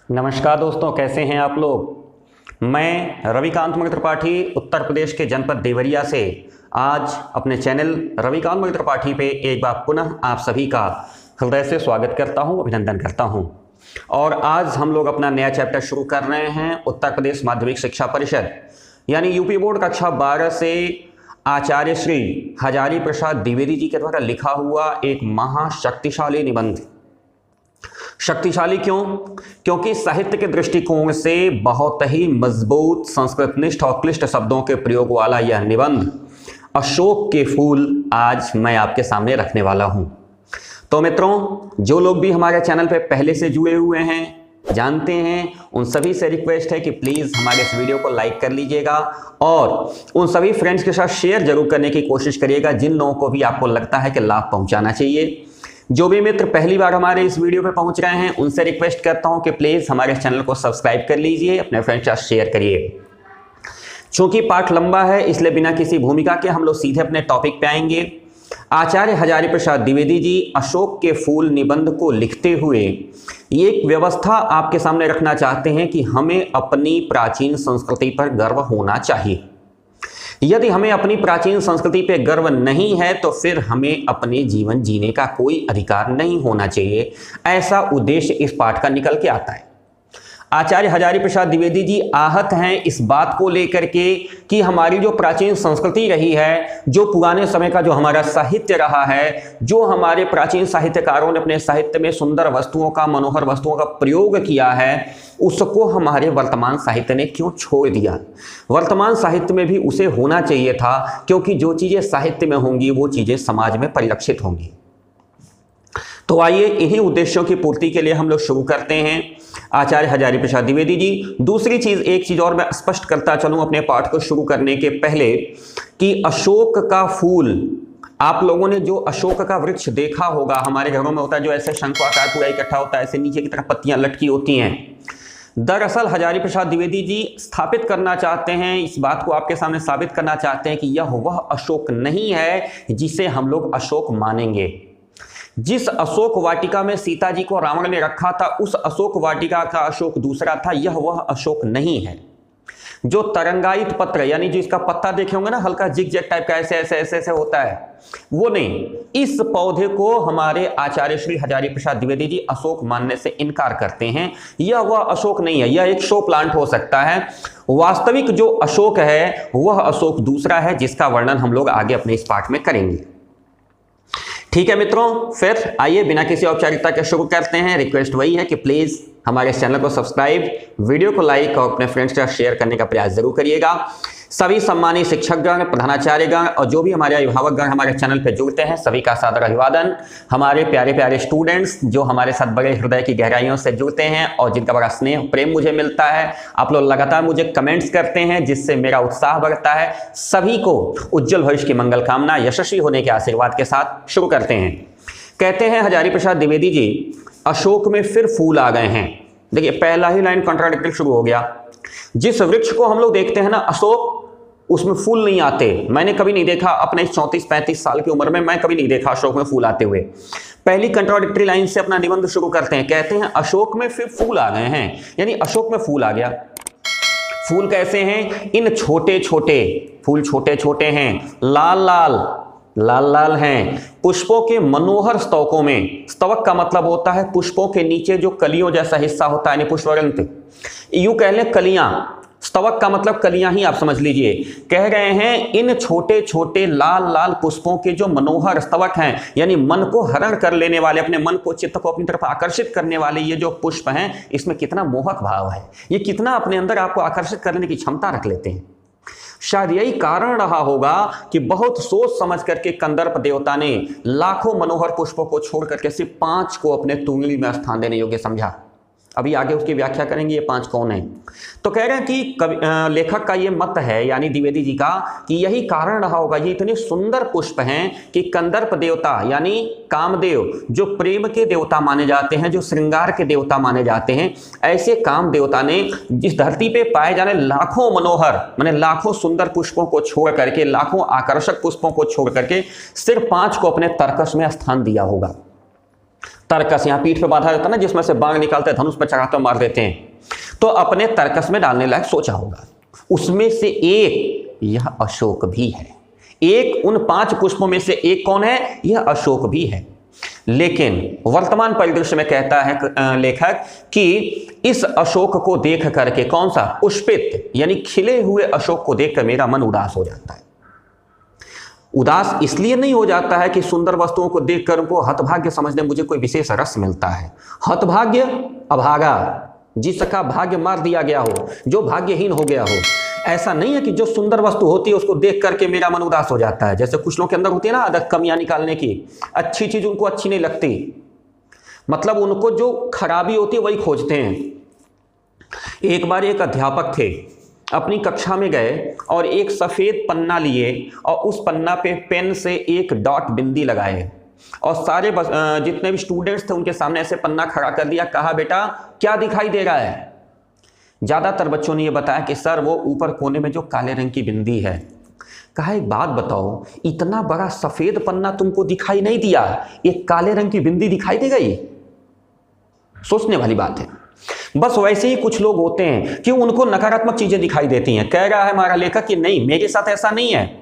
नमस्कार दोस्तों, कैसे हैं आप लोग। मैं रविकांत मणि त्रिपाठी उत्तर प्रदेश के जनपद देवरिया से आज अपने चैनल रविकांत मणि त्रिपाठी पे एक बार पुनः आप सभी का हृदय से स्वागत करता हूं, अभिनंदन करता हूं। और आज हम लोग अपना नया चैप्टर शुरू कर रहे हैं उत्तर प्रदेश माध्यमिक शिक्षा परिषद यानी यूपी बोर्ड कक्षा 12 से आचार्य श्री हजारी प्रसाद द्विवेदी जी के द्वारा लिखा हुआ एक महाशक्तिशाली निबंध। शक्तिशाली क्यों? क्योंकि साहित्य के दृष्टिकोण से बहुत ही मजबूत संस्कृतनिष्ठ और क्लिष्ट शब्दों के प्रयोग वाला यह निबंध अशोक के फूल आज मैं आपके सामने रखने वाला हूं। तो मित्रों, जो लोग भी हमारे चैनल पर पहले से जुड़े हुए हैं, जानते हैं, उन सभी से रिक्वेस्ट है कि प्लीज़ हमारे इस वीडियो को लाइक कर लीजिएगा और उन सभी फ्रेंड्स के साथ शेयर जरूर करने की कोशिश करिएगा जिन लोगों को भी आपको लगता है कि लाभ पहुंचाना चाहिए। जो भी मित्र पहली बार हमारे इस वीडियो पे पहुंच रहे हैं, उनसे रिक्वेस्ट करता हूं कि प्लीज़ हमारे चैनल को सब्सक्राइब कर लीजिए, अपने फ्रेंड्स के साथ शेयर करिए। चूंकि पाठ लंबा है, इसलिए बिना किसी भूमिका के हम लोग सीधे अपने टॉपिक पे आएंगे। आचार्य हजारी प्रसाद द्विवेदी जी अशोक के फूल निबंध को लिखते हुए ये एक व्यवस्था आपके सामने रखना चाहते हैं कि हमें अपनी प्राचीन संस्कृति पर गर्व होना चाहिए। यदि हमें अपनी प्राचीन संस्कृति पे गर्व नहीं है तो फिर हमें अपने जीवन जीने का कोई अधिकार नहीं होना चाहिए, ऐसा उद्देश्य इस पाठ का निकल के आता है। आचार्य हजारी प्रसाद द्विवेदी जी आहत हैं इस बात को लेकर के कि हमारी जो प्राचीन संस्कृति रही है, जो पुराने समय का जो हमारा साहित्य रहा है, जो हमारे प्राचीन साहित्यकारों ने अपने साहित्य में सुंदर वस्तुओं का, मनोहर वस्तुओं का प्रयोग किया है, उसको हमारे वर्तमान साहित्य ने क्यों छोड़ दिया। वर्तमान साहित्य में भी उसे होना चाहिए था, क्योंकि जो चीज़ें साहित्य में होंगी वो चीज़ें समाज में परिलक्षित होंगी। तो आइए इन्हीं उद्देश्यों की पूर्ति के लिए हम लोग शुरू करते हैं। आचार्य हजारी प्रसाद द्विवेदी जी। दूसरी चीज, एक चीज और मैं स्पष्ट करता चलूं अपने पाठ को शुरू करने के पहले कि अशोक का फूल, आप लोगों ने जो अशोक का वृक्ष देखा होगा, हमारे घरों में होता है, जो ऐसे शंक्वाकार पूरा इकट्ठा होता है, ऐसे नीचे की तरफ पत्तियां लटकी होती हैं। दरअसल हजारी प्रसाद द्विवेदी जी स्थापित करना चाहते हैं, इस बात को आपके सामने साबित करना चाहते हैं कि यह वह अशोक नहीं है जिसे हम लोग अशोक मानेंगे। जिस अशोक वाटिका में सीता जी को रावण ने रखा था, उस अशोक वाटिका का अशोक दूसरा था, यह वह अशोक नहीं है। जो तरंगायित पत्र यानी जो इसका पत्ता देखे होंगे ना, हल्का जिग-जैग टाइप का ऐसे ऐसे ऐसे ऐसे होता है, वो नहीं। इस पौधे को हमारे आचार्य श्री हजारी प्रसाद द्विवेदी जी अशोक मानने से इनकार करते हैं। यह वह अशोक नहीं है, यह एक शो प्लांट हो सकता है। वास्तविक जो अशोक है वह अशोक दूसरा है, जिसका वर्णन हम लोग आगे अपने इस पाठ में करेंगे। ठीक है मित्रों, फिर आइए बिना किसी औपचारिकता के शुरू करते हैं। रिक्वेस्ट वही है कि प्लीज़ हमारे इस चैनल को सब्सक्राइब, वीडियो को लाइक और अपने फ्रेंड्स के साथ शेयर करने का प्रयास जरूर करिएगा। सभी सम्मानित शिक्षकगण, प्रधानाचार्यगण और जो भी हमारे अभिभावकगण हमारे चैनल पर जुड़ते हैं, सभी का सादर अभिवादन। हमारे प्यारे प्यारे स्टूडेंट्स जो हमारे साथ बड़े हृदय की गहराइयों से जुड़ते हैं और जिनका बड़ा स्नेह प्रेम मुझे मिलता है, आप लोग लगातार मुझे कमेंट्स करते हैं जिससे मेरा उत्साह बढ़ता है। सभी को उज्जवल भविष्य की मंगल कामना, यशस्वी होने के आशीर्वाद के साथ शुरू करते हैं। कहते हैं हजारी प्रसाद द्विवेदी जी, अशोक में फिर फूल आ गए हैं। देखिए, पहला ही लाइन कॉन्ट्राडिक्टरी शुरू हो गया। जिस वृक्ष को हम लोग देखते हैं ना अशोक, उसमें फूल नहीं आते। मैंने कभी नहीं देखा अपने 34-35 साल की उम्र में, मैं कभी नहीं देखा अशोक में फूल आते हुए। पहली कंट्राडिक्टरी लाइन से अपना निबंध शुरू करते हैं। कहते हैं अशोक में फिर फूल आ गए हैं, यानी अशोक में फूल आ गया। फूल कैसे हैं? इन छोटे छोटे फूल, छोटे छोटे हैं, लाल लाल लाल लाल हैं, पुष्पों के मनोहर स्तवकों में। स्तवक का मतलब होता है पुष्पों के नीचे जो कलियों जैसा हिस्सा होता है, यानी पुष्पवृंत, यूं कह लें कलियां। स्तवक का मतलब कलियां ही आप समझ लीजिए। कह रहे हैं इन छोटे छोटे लाल लाल पुष्पों के जो मनोहर स्तवक हैं, यानी मन को हरण कर लेने वाले, अपने मन को, चित्त को अपनी तरफ आकर्षित करने वाले ये जो पुष्प हैं, इसमें कितना मोहक भाव है, ये कितना अपने अंदर आपको आकर्षित करने की क्षमता रख लेते हैं। शायद यही कारण रहा होगा कि बहुत सोच समझ करके कंदर्प देवता ने लाखों मनोहर पुष्पों को छोड़ करके सिर्फ 5 को अपने तुंगली में स्थान देने योग्य समझा। अभी आगे उसकी व्याख्या करेंगे ये 5 कौन है। तो कह रहे हैं कि लेखक का ये मत है, यानी द्विवेदी जी का, कि यही कारण रहा होगा, ये इतने सुंदर पुष्प हैं कि कंदर्प देवता यानी कामदेव, जो प्रेम के देवता माने जाते हैं, जो श्रृंगार के देवता माने जाते हैं, ऐसे काम देवता ने जिस धरती पे पाए जाने लाखों मनोहर, माने लाखों सुंदर पुष्पों को छोड़ करके, लाखों आकर्षक पुष्पों को छोड़ करके सिर्फ 5 को अपने तर्कश में स्थान दिया होगा। तर्कस, यहाँ पीठ पे बांधा जाता है ना, जिसमें से बाण निकालते हैं, धनुष पर चढ़ाते मार देते हैं, तो अपने तर्कस में डालने लायक सोचा होगा। उसमें से एक यह अशोक भी है। एक उन 5 पुष्पों में से एक कौन है? यह अशोक भी है। लेकिन वर्तमान परिदृश्य में कहता है लेखक कि इस अशोक को देख करके, कौन सा? पुष्पित यानी खिले हुए अशोक को देखकर मेरा मन उदास हो जाता है। उदास इसलिए नहीं हो जाता है कि सुंदर वस्तुओं को देखकर उनको हतभाग्य समझने मुझे कोई विशेष रस मिलता है। हतभाग्य अभागा, जिसका भाग्य मार दिया गया हो, जो भाग्यहीन हो गया हो। ऐसा नहीं है कि जो सुंदर वस्तु होती है उसको देख करके मेरा मन उदास हो जाता है। जैसे कुछ लोगों के अंदर होती है ना आदत कमियां निकालने की, अच्छी चीज उनको अच्छी नहीं लगती, मतलब उनको जो खराबी होती है वही खोजते हैं। एक बार एक अध्यापक थे, अपनी कक्षा में गए और एक सफेद पन्ना लिए और उस पन्ना पे पेन से एक डॉट बिंदी लगाए और सारे जितने भी स्टूडेंट्स थे उनके सामने ऐसे पन्ना खड़ा कर दिया। कहा, बेटा क्या दिखाई दे रहा है? ज़्यादातर बच्चों ने यह बताया कि सर वो ऊपर कोने में जो काले रंग की बिंदी है। कहा, एक बात बताओ, इतना बड़ा सफ़ेद पन्ना तुमको दिखाई नहीं दिया, एक काले रंग की बिंदी दिखाई दे गई? सोचने वाली बात है। बस वैसे ही कुछ लोग होते हैं कि उनको नकारात्मक चीज़ें दिखाई देती हैं। कह रहा है हमारा लेखक कि नहीं, मेरे साथ ऐसा नहीं है।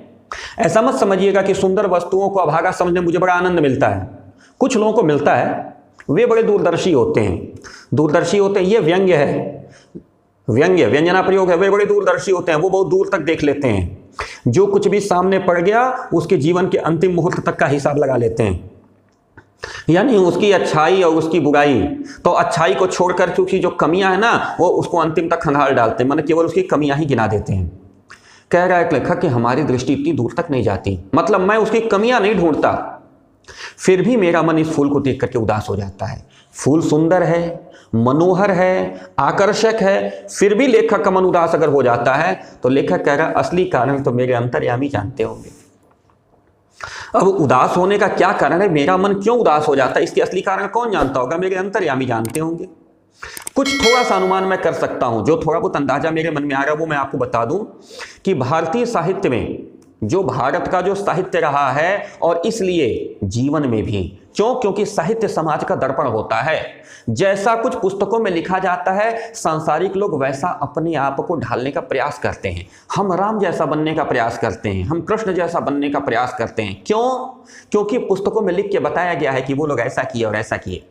ऐसा मत समझिएगा कि सुंदर वस्तुओं को अभागा समझने मुझे बड़ा आनंद मिलता है। कुछ लोगों को मिलता है, वे बड़े दूरदर्शी होते हैं। दूरदर्शी होते हैं, ये व्यंग्य है, व्यंग्य व्यंजना प्रयोग है। वे बड़े दूरदर्शी होते हैं, वो बहुत दूर तक देख लेते हैं। जो कुछ भी सामने पड़ गया उसके जीवन के अंतिम मुहूर्त तक का हिसाब लगा लेते हैं, यानी उसकी अच्छाई और उसकी बुराई। तो अच्छाई को छोड़कर क्योंकि जो कमियां हैं ना, वो उसको अंतिम तक खंगाल डालते हैं, मतलब केवल उसकी कमियां ही गिना देते हैं। कह रहा है एक लेखक कि हमारी दृष्टि इतनी दूर तक नहीं जाती, मतलब मैं उसकी कमियां नहीं ढूंढता, फिर भी मेरा मन इस फूल को देख करके उदास हो जाता है। फूल सुंदर है, मनोहर है, आकर्षक है, फिर भी लेखक का मन उदास अगर हो जाता है तो लेखक कह रहा है असली कारण तो मेरे अंतर्यामी जानते होंगे। अब उदास होने का क्या कारण है, मेरा मन क्यों उदास हो जाता है, इसके असली कारण कौन जानता होगा? मेरे अंतर्यामी जानते होंगे। कुछ थोड़ा सा अनुमान मैं कर सकता हूं, जो थोड़ा बहुत अंदाजा मेरे मन में आ रहा है वो मैं आपको बता दूं कि भारतीय साहित्य में जो भारत का जो साहित्य रहा है, और इसलिए जीवन में भी, क्योंकि साहित्य समाज का दर्पण होता है। जैसा कुछ पुस्तकों में लिखा जाता है, सांसारिक लोग वैसा अपने आप को ढालने का प्रयास करते हैं। हम राम जैसा बनने का प्रयास करते हैं, हम कृष्ण जैसा बनने का प्रयास करते हैं। क्यों? क्योंकि पुस्तकों में लिख के बताया गया है कि वो लोग ऐसा किए और ऐसा किए।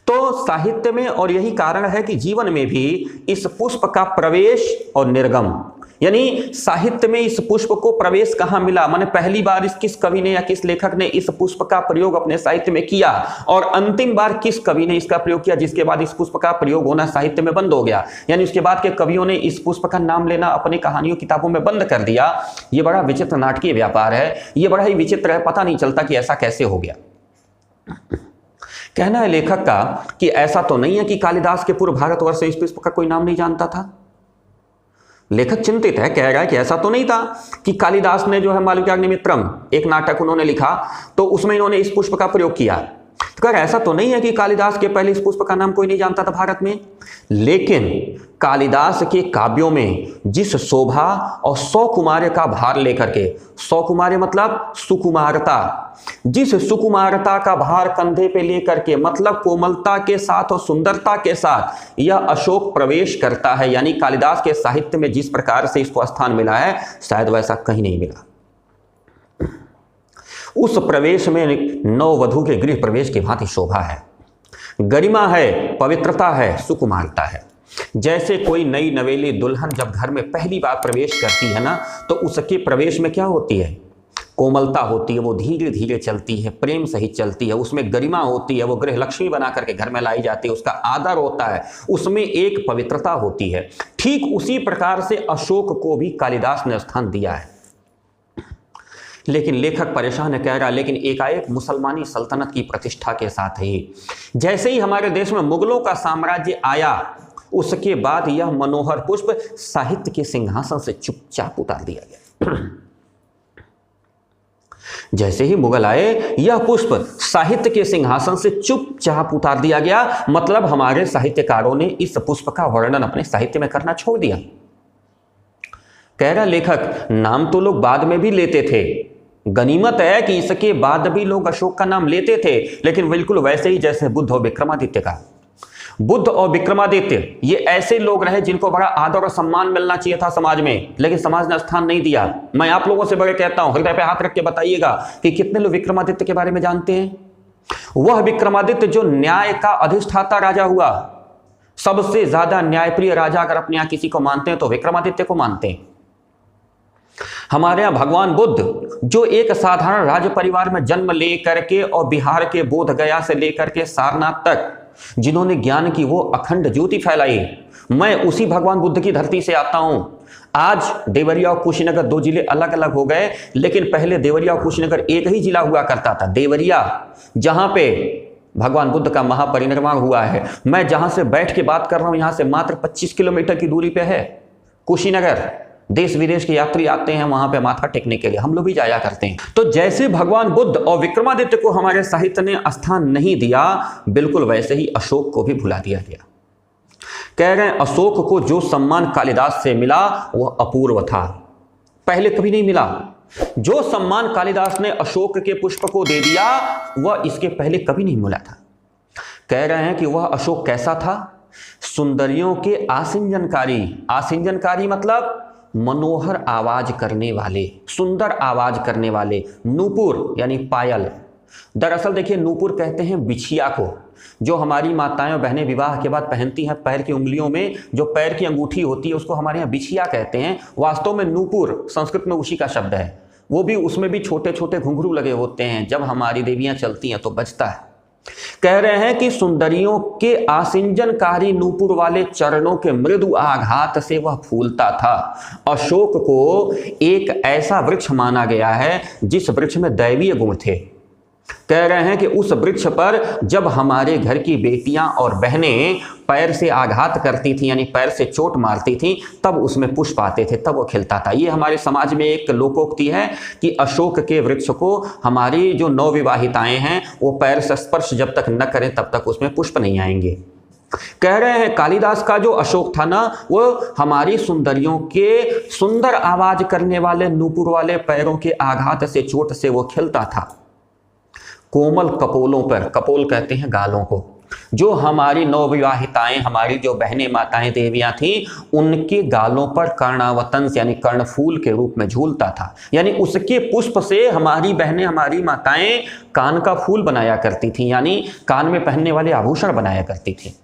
तो साहित्य में, और यही कारण है कि जीवन में भी इस पुष्प का प्रवेश और निर्गम, यानी साहित्य में इस पुष्प को प्रवेश कहां मिला, माने पहली बार किस कवि ने या किस लेखक ने इस पुष्प का प्रयोग अपने साहित्य में किया, और अंतिम बार किस कवि ने इसका प्रयोग किया जिसके बाद इस पुष्प का प्रयोग होना साहित्य में बंद हो गया, यानी उसके बाद के कवियों ने इस पुष्प का नाम लेना अपनी कहानियों किताबों में बंद कर दिया। यह बड़ा विचित्र नाटकीय व्यापार है, यह बड़ा ही विचित्र है, पता नहीं चलता कि ऐसा कैसे हो गया। कहना है लेखक का कि ऐसा तो नहीं है कि कालिदास के पूर्व भारतवर्ष से इस पुष्प का कोई नाम नहीं जानता था। लेखक चिंतित है, कह रहा है कि ऐसा तो नहीं था कि कालिदास ने जो है मालविकाग्निमित्रम एक नाटक उन्होंने लिखा तो उसमें इन्होंने इस पुष्प का प्रयोग किया। तो कह ऐसा तो नहीं है कि कालिदास के पहले इस पुष्प का नाम कोई नहीं जानता था भारत में, लेकिन कालिदास के काव्यों में जिस शोभा और सौकुमार्य का भार लेकर के, सौकुमार्य मतलब सुकुमारता, जिस सुकुमारता का भार कंधे पे लेकर के, मतलब कोमलता के साथ और सुंदरता के साथ यह अशोक प्रवेश करता है, यानी कालिदास के साहित्य में जिस प्रकार से इसको स्थान मिला है शायद वैसा कहीं नहीं मिला। उस प्रवेश में नववधू के गृह प्रवेश की भांति शोभा है, गरिमा है, पवित्रता है, सुकुमारता है। जैसे कोई नई नवेली दुल्हन जब घर में पहली बार प्रवेश करती है ना, तो उसके प्रवेश में क्या होती है? कोमलता होती है, वो धीरे धीरे चलती है, प्रेम सहित चलती है, उसमें गरिमा होती है, वो गृह लक्ष्मी बना करके घर में लाई जाती है, उसका आदर होता है, उसमें एक पवित्रता होती है। ठीक उसी प्रकार से अशोक को भी कालिदास ने स्थान दिया है। लेकिन लेखक परेशान है, कह रहा लेकिन एकाएक मुसलमानी सल्तनत की प्रतिष्ठा के साथ ही, जैसे ही हमारे देश में मुगलों का साम्राज्य आया, उसके बाद यह मनोहर पुष्प साहित्य के सिंहासन से चुपचाप उतार दिया गया। जैसे ही मुगल आए, यह पुष्प साहित्य के सिंहासन से चुपचाप उतार दिया गया, मतलब हमारे साहित्यकारों ने इस पुष्प का वर्णन अपने साहित्य में करना छोड़ दिया। कह रहा लेखक नाम तो लोग बाद में भी लेते थे, गनीमत है कि इसके बाद भी लोग अशोक का नाम लेते थे, लेकिन बिल्कुल वैसे ही जैसे बुद्ध और विक्रमादित्य का। बुद्ध और विक्रमादित्य ये ऐसे लोग रहे जिनको बड़ा आदर और सम्मान मिलना चाहिए था समाज में, लेकिन समाज ने स्थान नहीं दिया। मैं आप लोगों से बड़े कहता हूं, हृदय पे हाथ रख के बताइएगा कि कितने लोग विक्रमादित्य के बारे में जानते हैं। वह विक्रमादित्य जो न्याय का अधिष्ठाता राजा हुआ, सबसे ज्यादा न्यायप्रिय राजा अगर अपने यहां किसी को मानते हैं तो विक्रमादित्य को मानते हैं। हमारे यहां भगवान बुद्ध जो एक साधारण राज परिवार में जन्म लेकर के और बिहार के बोध गया से लेकर के सारनाथ तक जिन्होंने ज्ञान की वो अखंड ज्योति फैलाई, मैं उसी भगवान बुद्ध की धरती से आता हूं। आज देवरिया और कुशीनगर दो जिले अलग अलग हो गए, लेकिन पहले देवरिया और कुशीनगर एक ही जिला हुआ करता था। देवरिया जहां पे भगवान बुद्ध का महापरिनिर्वाण हुआ है, मैं जहां से बैठ के बात कर रहा हूं यहां से मात्र 25 किलोमीटर की दूरी पे है कुशीनगर। देश विदेश के यात्री आते हैं वहां पे माथा टेकने के लिए, हम लोग भी जाया करते हैं। तो जैसे भगवान बुद्ध और विक्रमादित्य को हमारे साहित्य ने स्थान नहीं दिया, बिल्कुल वैसे ही अशोक को भी भुला दिया गया। कह रहे हैं अशोक को जो सम्मान कालिदास से मिला वह अपूर्व था, पहले कभी नहीं मिला। जो सम्मान कालिदास ने अशोक के पुष्प को दे दिया वह इसके पहले कभी नहीं मिला था। कह रहे हैं कि वह अशोक कैसा था? सुंदरियों के आसिंजनकारी। आसिंजनकारी मतलब मनोहर आवाज करने वाले, सुंदर आवाज करने वाले। नूपुर यानी पायल। दरअसल देखिए नूपुर कहते हैं बिछिया को, जो हमारी माताएं और बहनें विवाह के बाद पहनती हैं पैर की उंगलियों में, जो पैर की अंगूठी होती है उसको हमारे यहाँ बिछिया कहते हैं। वास्तव में नूपुर संस्कृत में उसी का शब्द है। वो भी, उसमें भी छोटे छोटे घुंघरू लगे होते हैं, जब हमारी देवियां चलती हैं तो बजता है। कह रहे हैं कि सुंदरियों के आसिंजनकारी नूपुर वाले चरणों के मृदु आघात से वह फूलता था। अशोक को एक ऐसा वृक्ष माना गया है जिस वृक्ष में दैवीय गुण थे। कह रहे हैं कि उस वृक्ष पर जब हमारे घर की बेटियां और बहनें पैर से आघात करती थी, यानी पैर से चोट मारती थी, तब उसमें पुष्प आते थे, तब वो खिलता था। ये हमारे समाज में एक लोकोक्ति है कि अशोक के वृक्ष को हमारी जो नवविवाहिताएं हैं वो पैर से स्पर्श जब तक न करें तब तक उसमें पुष्प नहीं आएंगे। कह रहे हैं कालिदास का जो अशोक था ना, वो हमारी सुंदरियों के सुंदर आवाज करने वाले नूपुर वाले पैरों के आघात से, चोट से वो खिलता था। कोमल कपोलों पर, कपोल कहते हैं गालों को, जो हमारी नवविवाहिताएं, हमारी जो बहनें माताएं देवियां थीं, उनके गालों पर कर्णावतंस यानी कर्णफूल के रूप में झूलता था। यानी उसके पुष्प से हमारी बहनें, हमारी माताएं कान का फूल बनाया करती थीं, यानी कान में पहनने वाले आभूषण बनाया करती थी।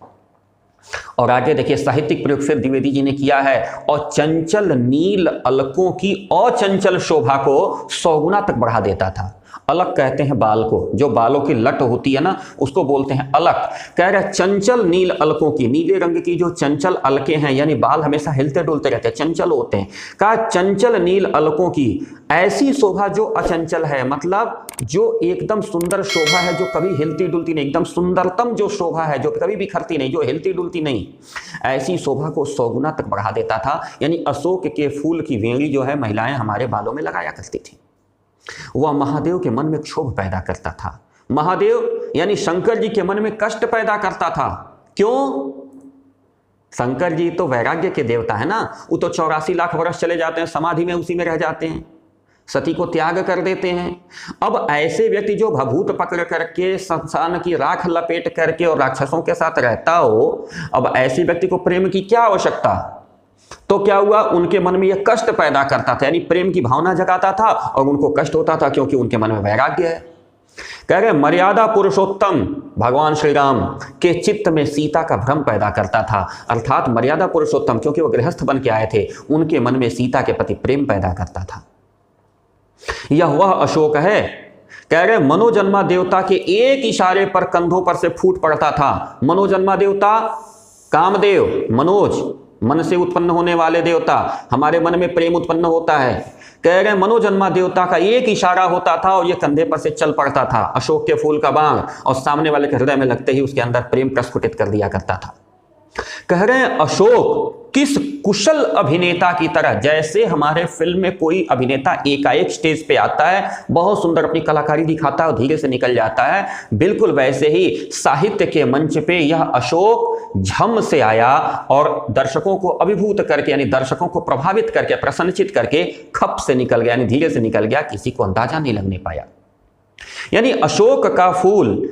और आगे देखिए साहित्यिक प्रयोग फिर द्विवेदी जी ने किया है। और चंचल नील अलकों की अचंचल शोभा को 100 गुना तक बढ़ा देता था। अलक कहते हैं बाल को, जो बालों की लट होती है ना उसको बोलते हैं अलक। कह रहे चंचल नील अलकों की, नीले रंग की जो चंचल अलके हैं, यानी बाल हमेशा हिलते डुलते रहते हैं, चंचल होते हैं। कहा चंचल नील अलकों की ऐसी शोभा जो अचंचल है, मतलब जो एकदम सुंदर शोभा है, जो कभी हिलती डुलती नहीं, एकदम सुंदरतम जो शोभा है, जो कभी बिखरती नहीं, जो हिलती डुलती नहीं, ऐसी शोभा को 100 गुना तक बढ़ा देता था। यानी अशोक के फूल की वेणी जो है महिलाएं हमारे बालों में लगाया करती थी। वह महादेव के मन में क्षोभ पैदा करता था। महादेव यानी शंकर जी के मन में कष्ट पैदा करता था। क्यों? शंकर जी तो वैराग्य के देवता है ना, वो तो 84 लाख वर्ष चले जाते हैं समाधि में, उसी में रह जाते हैं, सती को त्याग कर देते हैं। अब ऐसे व्यक्ति जो भभूत पकड़ करके संसार की राख लपेट करके और राक्षसों के साथ रहता हो, अब ऐसे व्यक्ति को प्रेम की क्या आवश्यकता? तो क्या हुआ, उनके मन में यह कष्ट पैदा करता था, यानी प्रेम की भावना जगाता था और उनको कष्ट होता था क्योंकि उनके मन में वैराग्य है। कह रहे मर्यादा पुरुषोत्तम भगवान श्री राम के चित्त में सीता का भ्रम पैदा करता था। अर्थात मर्यादा पुरुषोत्तम क्योंकि वो गृहस्थ बन के आए थे, उनके मन में सीता के प्रति प्रेम पैदा करता था। यह वह अशोक है, कह रहे मनोजन्मा देवता के एक इशारे पर कंधों पर से फूट पड़ता था। मनोजन्मा देवता कामदेव, मनोज मन से उत्पन्न होने वाले देवता, हमारे मन में प्रेम उत्पन्न होता है। कह रहे मनोजन्मा देवता का एक इशारा होता था और यह कंधे पर से चल पड़ता था, अशोक के फूल का बाण, और सामने वाले के हृदय में लगते ही उसके अंदर प्रेम प्रस्फुटित कर दिया करता था। कह रहे हैं अशोक किस कुशल अभिनेता की तरह, जैसे हमारे फिल्म में कोई अभिनेता एकाएक स्टेज पे आता है, बहुत सुंदर अपनी कलाकारी दिखाता है और धीरे से निकल जाता है, बिल्कुल वैसे ही साहित्य के मंच पे यह अशोक झम से आया और दर्शकों को अभिभूत करके यानी दर्शकों को प्रभावित करके प्रसन्नचित करके खप से निकल गया यानी धीरे से निकल गया, किसी को अंदाजा नहीं लगने पाया। यानी अशोक का फूल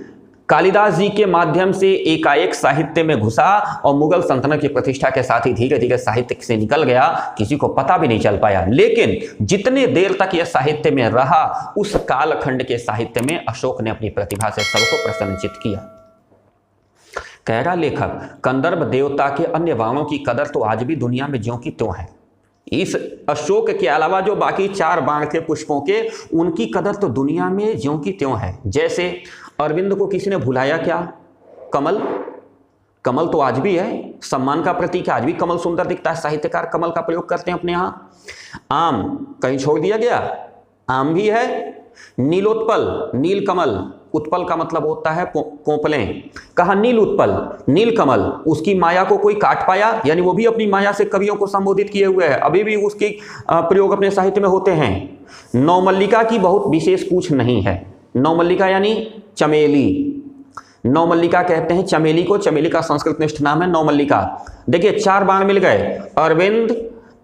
कालिदास जी के माध्यम से एकाएक साहित्य में घुसा और मुगल सल्तनत की प्रतिष्ठा के साथ ही धीरे धीरे साहित्य से निकल गया, किसी को पता भी नहीं चल पाया। लेकिन जितने देर तक यह साहित्य में रहा, उस कालखंड के साहित्य में अशोक ने अपनी प्रतिभा से सबको प्रसन्नचित किया। कह रहा लेखक, कंदर्प देवता के अन्य बाणों की कदर तो आज भी दुनिया में ज्यों की त्यों है। इस अशोक के अलावा जो बाकी 4 बाण थे पुष्पों के, उनकी कदर तो दुनिया में ज्यों की त्यों है। जैसे अरविंद को किसी ने भुलाया क्या? कमल, कमल तो आज भी है, सम्मान का प्रतीक है, आज भी कमल सुंदर दिखता है, साहित्यकार कमल का प्रयोग करते हैं अपने यहाँ। आम कहीं छोड़ दिया गया? आम भी है। नीलोत्पल, नील कमल, उत्पल का मतलब होता है कोपलें, कहा नील उत्पल, नील कमल, उसकी माया को कोई काट पाया? यानी वो भी अपनी माया से कवियों को संबोधित किए हुए है, अभी भी उसकी प्रयोग अपने साहित्य में होते हैं। नौमल्लिका की बहुत विशेष पूछ नहीं है। नौमल्लिका यानी चमेली, नौमल्लिका कहते हैं चमेली को, चमेली का संस्कृत निष्ठ नाम है नौमल्लिका। देखिए 4 बाण मिल गए, अरविंद,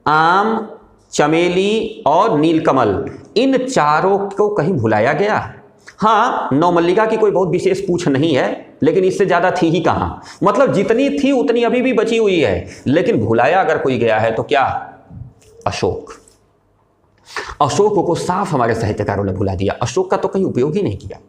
आम, चमेली और नीलकमल, इन चारों को कहीं भुलाया गया? हाँ, नौमल्लिका की कोई बहुत विशेष पूछ नहीं है, लेकिन इससे ज्यादा थी ही कहां, मतलब जितनी थी उतनी अभी भी बची हुई है। लेकिन भुलाया अगर कोई गया है तो क्या? अशोक। अशोक को साफ हमारे साहित्यकारों ने भुला दिया, अशोक का तो कहीं उपयोग ही नहीं किया।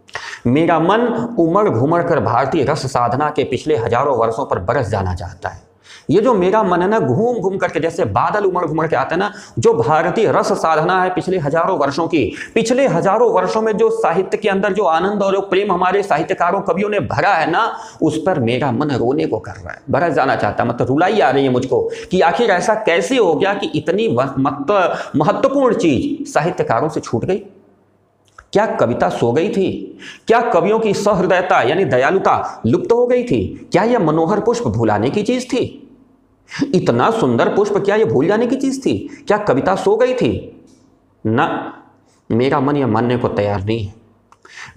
मेरा मन उमड़ घुमड़ कर भारतीय रस साधना के पिछले हजारों वर्षों पर बरस जाना चाहता है। ये जो मेरा मन है ना, घूम घूम करके जैसे बादल उमड़ घुमड़ के आते हैं ना, जो भारतीय रस साधना है पिछले हजारों वर्षों की, पिछले हजारों वर्षों में जो साहित्य के अंदर जो आनंद और जो प्रेम हमारे साहित्यकारों कवियों ने भरा है ना, उस पर मेरा मन रोने को कर रहा है, बरस जाना चाहता है। मतलब रुलाई आ रही है मुझको कि आखिर ऐसा कैसे हो गया कि इतनी महत्वपूर्ण चीज साहित्यकारों से छूट गई। क्या कविता सो गई थी? क्या कवियों की सहृदयता यानी दयालुता लुप्त हो गई थी? क्या यह मनोहर पुष्प भुलाने की चीज थी? इतना सुंदर पुष्प क्या यह भूल जाने की चीज थी? क्या कविता सो गई थी? ना, मेरा मन यह मानने को तैयार नहीं है,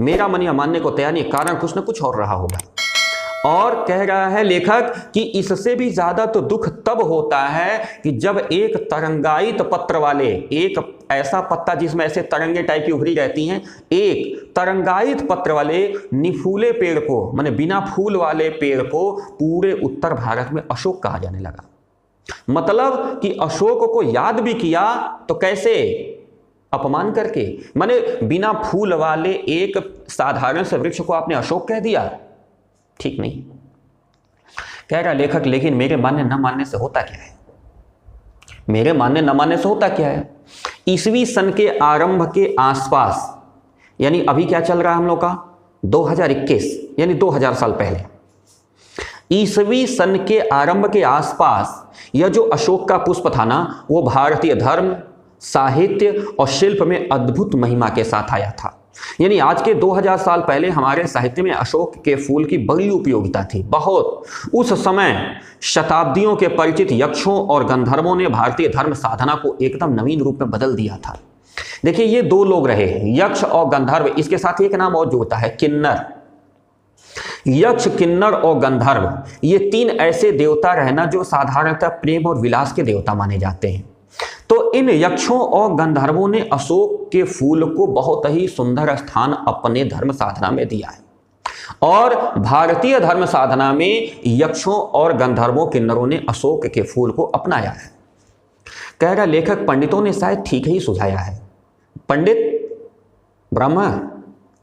मेरा मन यह मानने को तैयार नहीं, कारण कुछ ना कुछ और रहा होगा। और कह रहा है लेखक कि इससे भी ज्यादा तो दुख तब होता है कि जब एक तरंगायित पत्र वाले, एक ऐसा पत्ता जिसमें ऐसे तरंगे टाइप की उभरी रहती हैं, एक तरंगायित पत्र वाले निफूले पेड़ को, माने बिना फूल वाले पेड़ को पूरे उत्तर भारत में अशोक कहा जाने लगा। मतलब कि अशोक को याद भी किया तो कैसे? अपमान करके। माने बिना फूल वाले एक साधारण से वृक्ष को आपने अशोक कह दिया, ठीक नहीं। कह रहा लेखक, लेकिन मेरे मानने न मानने से होता क्या है? मेरे मानने न मानने से होता क्या है? ईसवी सन के आरंभ के आसपास, यानी अभी क्या चल रहा है हम लोग का 2021, यानी 2000 साल पहले, ईसवी सन के आरंभ के आसपास यह जो अशोक का पुष्प था ना, वो भारतीय धर्म, साहित्य और शिल्प में अद्भुत महिमा के साथ आया था। यानी आज के 2000 साल पहले हमारे साहित्य में अशोक के फूल की बड़ी उपयोगिता थी, बहुत। उस समय शताब्दियों के परिचित यक्षों और गंधर्वों ने भारतीय धर्म साधना को एकदम नवीन रूप में बदल दिया था। देखिए, ये 2 लोग रहे, यक्ष और गंधर्व, इसके साथ एक नाम और जुड़ता है, किन्नर। यक्ष, किन्नर और गंधर्व, ये 3 ऐसे देवता रहे ना जो साधारणतः प्रेम और विलास के देवता माने जाते हैं। तो इन यक्षों और गंधर्वों ने अशोक के फूल को बहुत ही सुंदर स्थान अपने धर्म साधना में दिया है, और भारतीय धर्म साधना में यक्षों और गंधर्वों, किन्नरों ने अशोक के फूल को अपनाया है। कह रहा लेखक, पंडितों ने शायद ठीक ही सुझाया है। पंडित ब्रह्मा,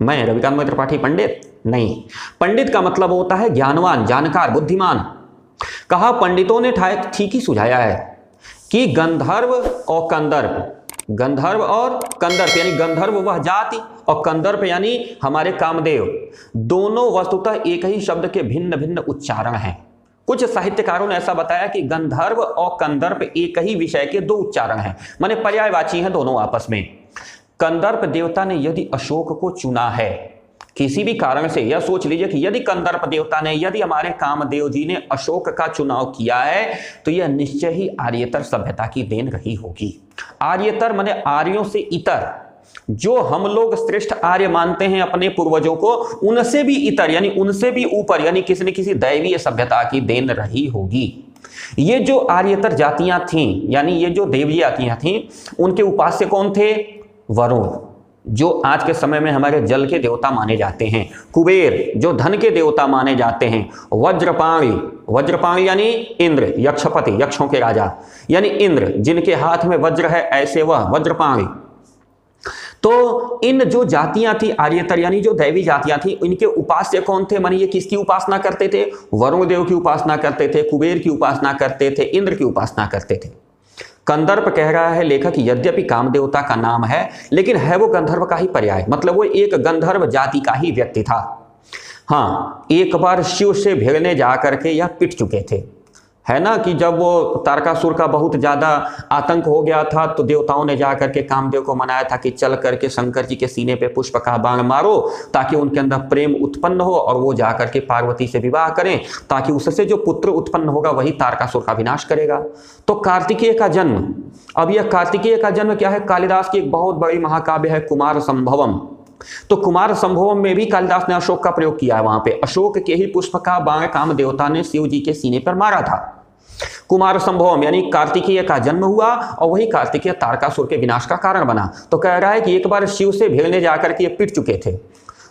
मैं रविकांत मित्र त्रिपाठी पंडित नहीं। पंडित का मतलब होता है ज्ञानवान, जानकार, बुद्धिमान। कहा पंडितों ने ठीक ही सुझाया है कि गंधर्व और कंदर्प, गंधर्व और कंदर्प, यानी गंधर्व वह जाति और कंदर्प यानी हमारे कामदेव, दोनों वस्तुतः एक ही शब्द के भिन्न भिन्न उच्चारण हैं। कुछ साहित्यकारों ने ऐसा बताया कि गंधर्व और कंदर्प एक ही विषय के 2 उच्चारण हैं, माने पर्यायवाची हैं दोनों आपस में। कंदर्प देवता ने यदि अशोक को चुना है किसी भी कारण से, यह सोच लीजिए कि यदि कंदर्प देवता ने, यदि हमारे कामदेव जी ने अशोक का चुनाव किया है, तो यह निश्चय ही आर्येतर सभ्यता की देन रही होगी। आर्येतर माने आर्यों से इतर, जो हम लोग श्रेष्ठ आर्य मानते हैं अपने पूर्वजों को, उनसे भी इतर यानी उनसे भी ऊपर यानी किसी न किसी दैवीय सभ्यता की देन रही होगी। ये जो आर्यतर जातियां थीं यानी ये जो देवी जातियां थीं, उनके उपास्य कौन थे? वरुण, जो आज के समय में हमारे जल के देवता माने जाते हैं। कुबेर, जो धन के देवता माने जाते हैं। वज्रपाणी, वज्रपाणी यानी इंद्र, यक्षपति, यक्षों के राजा यानी इंद्र, जिनके हाथ में वज्र है ऐसे वह वज्रपाणी। तो इन जो जातियां थी आर्यतर यानी जो दैवी जातियां थी, इनके उपास्य कौन थे? माने ये किसकी उपासना करते थे? वरुण देव की उपासना करते थे, कुबेर की उपासना करते थे, इंद्र की उपासना करते थे। कंदर्प कह रहा है लेखक, यद्यपि कामदेवता का नाम है लेकिन है वो गंधर्व का ही पर्याय, मतलब वो एक गंधर्व जाति का ही व्यक्ति था। हाँ, एक बार शिव से भिड़ने जा करके यह पिट चुके थे, है ना, कि जब वो तारकासुर का बहुत ज्यादा आतंक हो गया था तो देवताओं ने जा करके कामदेव को मनाया था कि चल करके शंकर जी के सीने पे पुष्प का बाण मारो ताकि उनके अंदर प्रेम उत्पन्न हो और वो जा करके पार्वती से विवाह करें, ताकि उससे जो पुत्र उत्पन्न होगा वही तारकासुर का विनाश करेगा। तो कार्तिकेय का जन्म, अब यह कार्तिकेय का जन्म क्या है? कालिदास की एक बहुत बड़ी महाकाव्य है कुमार संभवम। तो कुमार संभवम में भी कालिदास ने अशोक का प्रयोग किया है। वहां पे अशोक के ही पुष्प का बाण काम देवता ने शिव जी के सीने पर मारा था। कुमार संभवम यानी कार्तिकेय का जन्म हुआ और वही कार्तिकेय तारकासुर के विनाश का कारण बना। तो कह रहा है कि एक बार शिव से भिड़ने जाकर के ये पिट चुके थे,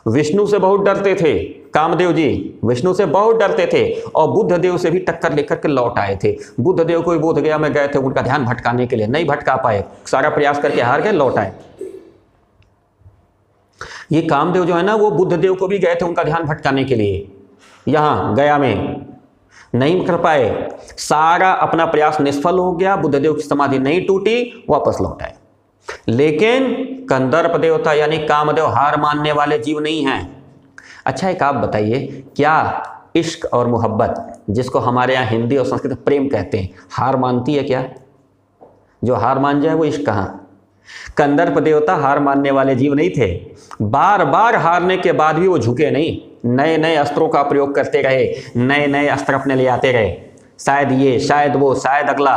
विष्णु से बहुत डरते थे, कामदेव जी विष्णु से बहुत डरते थे और बुद्ध देव से भी टक्कर लेकर के लौट आए थे। बुद्ध देव को बोध गया में गए थे उनका ध्यान भटकाने के लिए, नहीं भटका पाए, सारा प्रयास करके हार गए, लौट आए। ये कामदेव जो है ना, वो बुद्ध देव को भी गए थे उनका ध्यान भटकाने के लिए, यहां गया में नहीं कर पाए, सारा अपना प्रयास निष्फल हो गया, बुद्ध देव की समाधि नहीं टूटी, वापस लौट आए। लेकिन कंदर्प देवता यानी कामदेव हार मानने वाले जीव नहीं हैं। अच्छा, एक आप बताइए, क्या इश्क और मोहब्बत, जिसको हमारे यहाँ हिंदी और संस्कृत में प्रेम कहते हैं, हार मानती है क्या? जो हार मान जाए वो इश्क कहाँ? कंदर्प देवता हार मानने वाले जीव नहीं थे। बार बार हारने के बाद भी वो झुके नहीं, नए नए अस्त्रों का प्रयोग करते रहे, नए नए अस्त्र अपने ले आते रहे, शायद ये, शायद वो, शायद अगला,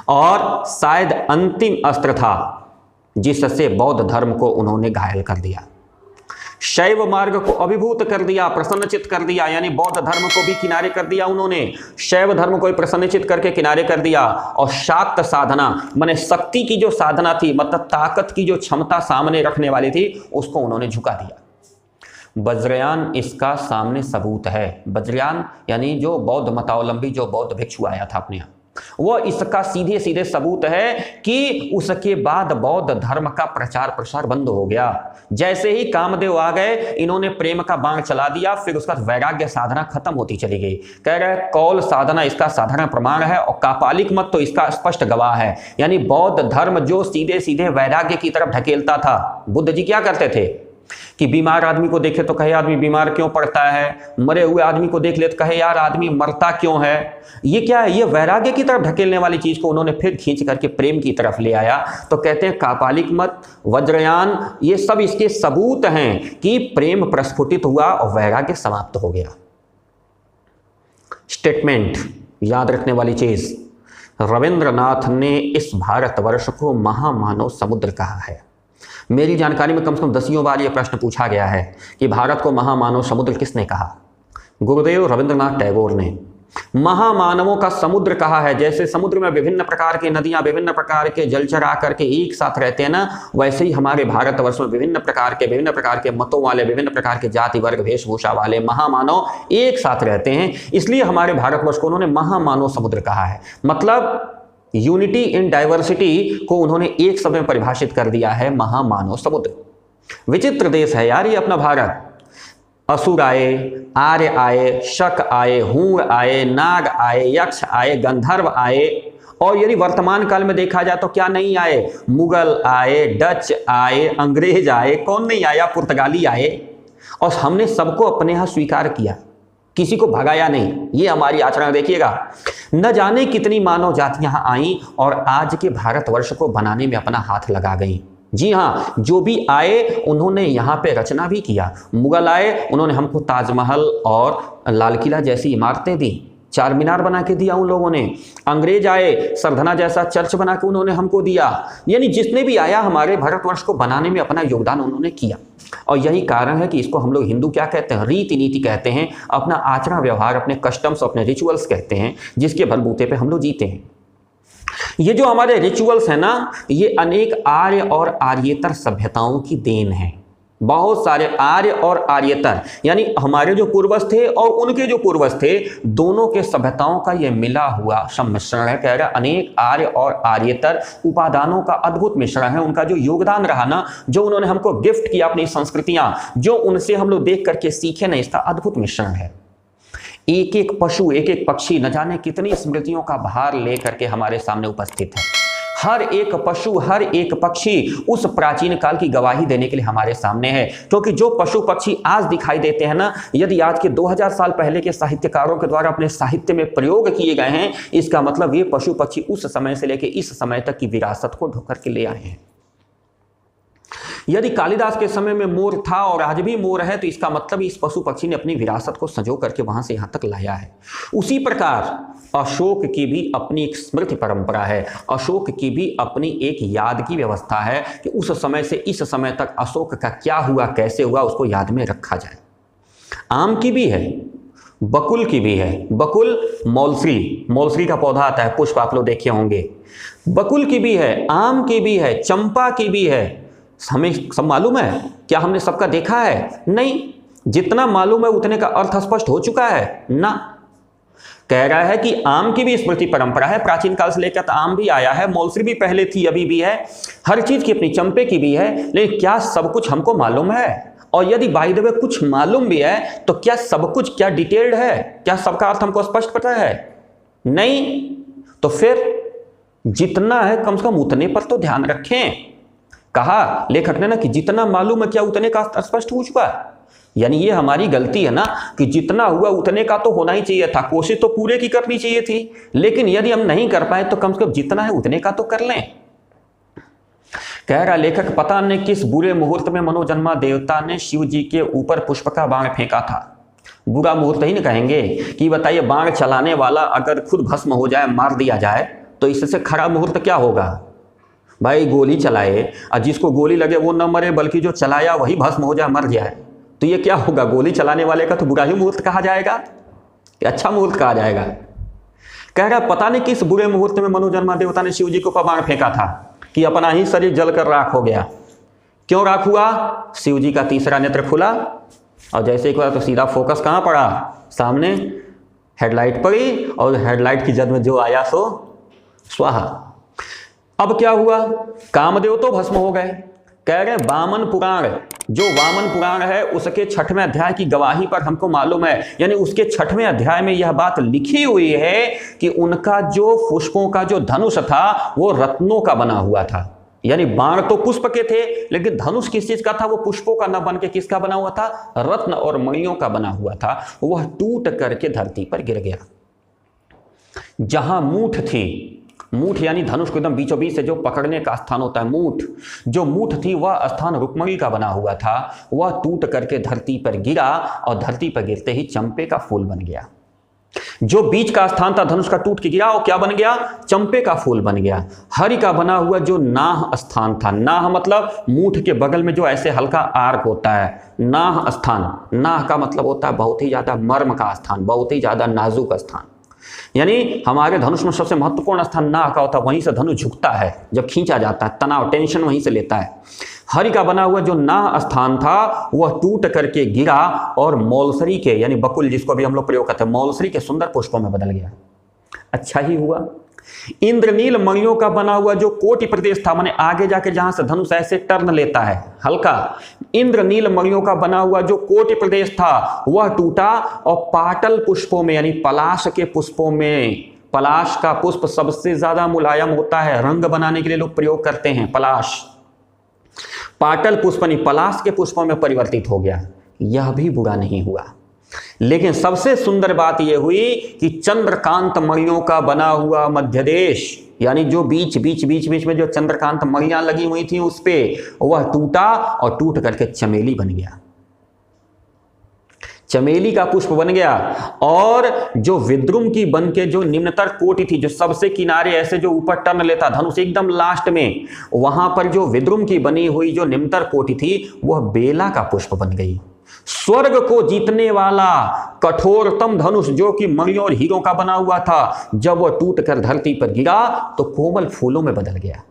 और शायद अंतिम अस्त्र था जिससे बौद्ध धर्म को उन्होंने घायल कर दिया, शैव मार्ग को अभिभूत कर दिया, प्रसन्नचित कर दिया, यानी बौद्ध धर्म को भी किनारे कर दिया उन्होंने, शैव धर्म को भी प्रसन्नचित करके किनारे कर दिया। और शाक्त साधना माने शक्ति की जो साधना थी, मतलब ताकत की जो क्षमता सामने रखने वाली थी, उसको उन्होंने झुका दिया। वज्रयान इसका सामने सबूत है। वज्रयान यानी जो बौद्ध मतावलंबी, जो बौद्ध भिक्षु आया था अपने यहाँ, वो इसका सीधे सीधे सबूत है कि उसके बाद बौद्ध धर्म का प्रचार प्रसार बंद हो गया। जैसे ही कामदेव आ गए, इन्होंने प्रेम का बाण चला दिया, फिर उसका वैराग्य साधना खत्म होती चली गई। कह रहे कौल साधना इसका साधारण प्रमाण है और कापालिक मत तो इसका स्पष्ट गवाह है। यानी बौद्ध धर्म जो सीधे सीधे वैराग्य की तरफ ढकेलता था, बुद्ध जी क्या करते थे कि बीमार आदमी को देखे तो कहे आदमी बीमार क्यों पड़ता है, मरे हुए आदमी को देख ले तो कहे यार आदमी मरता क्यों है। ये क्या है? ये वैराग्य की तरफ ढकेलने वाली चीज को उन्होंने फिर खींच करके प्रेम की तरफ ले आया। तो कहते हैं कापालिक मत, वज्रयान, ये सब इसके सबूत हैं कि प्रेम प्रस्फुटित हुआ और वैराग्य समाप्त हो गया। स्टेटमेंट याद रखने वाली चीज, रविंद्रनाथ ने इस भारतवर्ष को महामानव समुद्र कहा है। मेरी जानकारी में कम से कम 10 बार यह प्रश्न पूछा गया है कि भारत को महामानव समुद्र किसने कहा? गुरुदेव रविंद्रनाथ टैगोर ने महामानवों का समुद्र कहा है। जैसे समुद्र में विभिन्न प्रकार की नदियां, विभिन्न प्रकार के जलचर आकर के एक साथ रहते हैं ना, वैसे ही हमारे भारतवर्ष में विभिन्न प्रकार के मतों वाले, विभिन्न प्रकार के जाति वर्ग वेशभूषा वाले महामानव एक साथ रहते हैं। इसलिए हमारे भारतवर्ष को उन्होंने महामानव समुद्र कहा है। मतलब यूनिटी इन डाइवर्सिटी को उन्होंने एक शब्द में परिभाषित कर दिया है, महामानव समुद्र। विचित्र देश है यार ये अपना भारत। असुर आए, आर्य आए, शक आए, हूण आए, नाग आए, यक्ष आए, गंधर्व आए, और यदि वर्तमान काल में देखा जाए तो क्या नहीं आए? मुगल आए, डच आए, अंग्रेज आए, कौन नहीं आया? पुर्तगाली आए, और हमने सबको अपने यहाँ स्वीकार किया, किसी को भगाया नहीं। ये हमारी आचरण देखिएगा। न जाने कितनी मानव जातियां यहाँ आई और आज के भारतवर्ष को बनाने में अपना हाथ लगा गई। जी हाँ, जो भी आए उन्होंने यहाँ पे रचना भी किया। मुगल आए, उन्होंने हमको ताजमहल और लाल किला जैसी इमारतें दी, चार मीनार बना के दिया उन लोगों ने। अंग्रेज आए, सरधना जैसा चर्च बना के उन्होंने हमको दिया। यानी जिसने भी आया हमारे भारतवर्ष को बनाने में अपना योगदान उन्होंने किया। और यही कारण है कि इसको हम लोग हिंदू क्या कहते हैं, रीति नीति कहते हैं, अपना आचरण व्यवहार, अपने कस्टम्स, अपने रिचुअल्स कहते हैं, जिसके बलबूते पे हम लोग जीते हैं। ये जो हमारे रिचुअल्स है ना, ये अनेक आर्य और आर्येतर सभ्यताओं की देन है। बहुत सारे आर्य और आर्येतर यानी हमारे जो पूर्वज थे और उनके जो पूर्वज थे, दोनों के सभ्यताओं का ये मिला हुआ सम्मिश्रण है। कह रहा अनेक आर्य और आर्येतर उपादानों का अद्भुत मिश्रण है। उनका जो योगदान रहा ना, जो उन्होंने हमको गिफ्ट किया अपनी संस्कृतियां, जो उनसे हम लोग देख करके सीखे ना, इसका अद्भुत मिश्रण है। एक एक पशु, एक एक पक्षी न जाने कितनी स्मृतियों का भार लेकर के हमारे सामने उपस्थित है। हर एक पशु, हर एक पक्षी उस प्राचीन काल की गवाही देने के लिए हमारे सामने है। क्योंकि जो पशु पक्षी आज दिखाई देते हैं ना, यदि आज के 2000 साल पहले के साहित्यकारों के द्वारा अपने साहित्य में प्रयोग किए गए हैं, इसका मतलब ये पशु पक्षी उस समय से लेकर इस समय तक की विरासत को ढोकर के ले आए हैं। यदि कालिदास के समय में मोर था और आज भी मोर है, तो इसका मतलब इस पशु पक्षी ने अपनी विरासत को संजो करके वहां से यहां तक लाया है। उसी प्रकार अशोक की भी अपनी एक स्मृति परंपरा है। अशोक की भी अपनी एक याद की व्यवस्था है कि उस समय से इस समय तक अशोक का क्या हुआ, कैसे हुआ, उसको याद में रखा जाए। आम की भी है, बकुल की भी है। बकुल मौलसरी का पौधा आता है, पुष्प आप लोग देखे होंगे। बकुल की भी है, आम की भी है, चंपा की भी है। हमें सब मालूम है क्या? हमने सबका देखा है? नहीं। जितना मालूम है उतने का अर्थ स्पष्ट हो चुका है ना। कह रहा है कि आम की भी स्मृति परंपरा है, प्राचीन काल से लेकर आम भी आया है, मौलसरी भी पहले थी, अभी भी है, हर चीज की अपनी, चंपे की भी है। लेकिन क्या सब कुछ हमको मालूम है? और यदि बाय द वे कुछ मालूम भी है, तो क्या सब कुछ क्या डिटेल्ड है? क्या सबका अर्थ हमको स्पष्ट पता है? नहीं। तो फिर जितना है कम से कम उतने पर तो ध्यान रखें। कहा लेखक ने ना कि जितना मालूम है क्या उतने का स्पष्ट हो चुका है। यानी ये हमारी गलती है ना कि जितना हुआ उतने का तो होना ही चाहिए था, कोशिश तो पूरे की करनी चाहिए थी। लेकिन यदि हम नहीं कर पाए तो कम से कम जितना है उतने का तो कर लें। कह रहा लेखक, पता नहीं किस बुरे मुहूर्त में मनोजन्मा देवता ने शिव जी के ऊपर पुष्प का बाण फेंका था। बुरा मुहूर्त ही नहीं कहेंगे कि बताइए, बाण चलाने वाला अगर खुद भस्म हो जाए, मार दिया जाए, तो इससे खराब मुहूर्त क्या होगा? भाई गोली चलाए और जिसको गोली लगे वो न मरे, बल्कि जो चलाया वही भस्म हो जाए, मर जाए, तो ये क्या होगा? गोली चलाने वाले का तो बुरा ही मुहूर्त कहा जाएगा कि अच्छा मुहूर्त कहा जाएगा? कह रहा पता नहीं किस बुरे मुहूर्त में मनोजन्मा देवता ने शिव जी को बाण फेंका था कि अपना ही शरीर जलकर राख हो गया। क्यों राख हुआ? शिव जी का तीसरा नेत्र खुला और जैसे एक बार तो सीधा फोकस कहाँ पड़ा? सामने हेडलाइट पड़ी और हेडलाइट की जद में जो आया सो स्वाहा। अब क्या हुआ? कामदेव तो भस्म हो गए। कह रहे वामन पुराण, जो वामन पुराण है उसके 6वें अध्याय की गवाही पर हमको मालूम है, यानी उसके 6वें अध्याय में यह बात लिखी हुई है कि उनका जो पुष्पों का जो धनुष था वो रत्नों का बना हुआ था। यानी बाण तो पुष्प के थे, लेकिन धनुष किस चीज का था? वो पुष्पों का न बन के किसका बना हुआ था? रत्न और मणियों का बना हुआ था। वह टूट करके धरती पर गिर गया। जहां मूठ थी, मूठ यानी धनुष को एकदम बीचों बीच से जो पकड़ने का स्थान होता है, मूठ, जो मूठ थी वह स्थान रुक्मणी का बना हुआ था, वह टूट करके धरती पर गिरा और धरती पर गिरते ही चंपे का फूल बन गया। जो बीच का स्थान था धनुष का टूट के गिरा और क्या बन गया? चंपे का फूल बन गया। हरि का बना हुआ जो नाह स्थान था, नाह मतलब मूठ के बगल में जो ऐसे हल्का आर्क होता है, नाह स्थान, नाह का मतलब होता है बहुत ही ज्यादा मर्म का स्थान, बहुत ही ज्यादा नाजुक स्थान। यानी हमारे धनुष में सबसे महत्वपूर्ण स्थान नाह का होता है, वहीं से धनुष झुकता है जब खींचा जाता है, तनाव टेंशन वहीं से लेता है। हरि का बना हुआ जो नाह स्थान था वह टूट करके गिरा और मौलसरी के, यानी बकुल जिसको भी हम लोग प्रयोग करते हैं, मौलसरी के सुंदर पुष्पों में बदल गया। अच्छा ही हुआ। इंद्रनील मणियों का बना हुआ जो कोटि प्रदेश था, माने आगे जाके जहां से धनुष ऐसे टर्न लेता है हल्का, इंद्रनील मणियों का बना हुआ जो कोटि प्रदेश था वह टूटा और पाटल पुष्पों में, यानी पलाश के पुष्पों में, पलाश का पुष्प सबसे ज्यादा मुलायम होता है, रंग बनाने के लिए लोग प्रयोग करते हैं पलाश, पाटल पुष्प यानी पलाश के पुष्पों में परिवर्तित हो गया। यह भी बुरा नहीं हुआ। लेकिन सबसे सुंदर बात यह हुई कि चंद्रकांत मणियों का बना हुआ मध्य देश, यानी जो बीच में जो चंद्रकांत मणियां लगी हुई थी उस पे, वह टूटा और टूट करके चमेली बन गया। चमेली का पुष्प बन गया। और जो विद्रुम की बन के जो निम्नतर कोटि थी, जो सबसे किनारे ऐसे जो ऊपर टर्न लेता धनुष एकदम लास्ट में, वहां पर जो विद्रुम की बनी हुई जो निम्नतर कोटि थी वह बेला का पुष्प बन गई। स्वर्ग को जीतने वाला कठोरतम धनुष जो कि मणियों और हीरों का बना हुआ था, जब वह टूटकर धरती पर गिरा तो कोमल फूलों में बदल गया।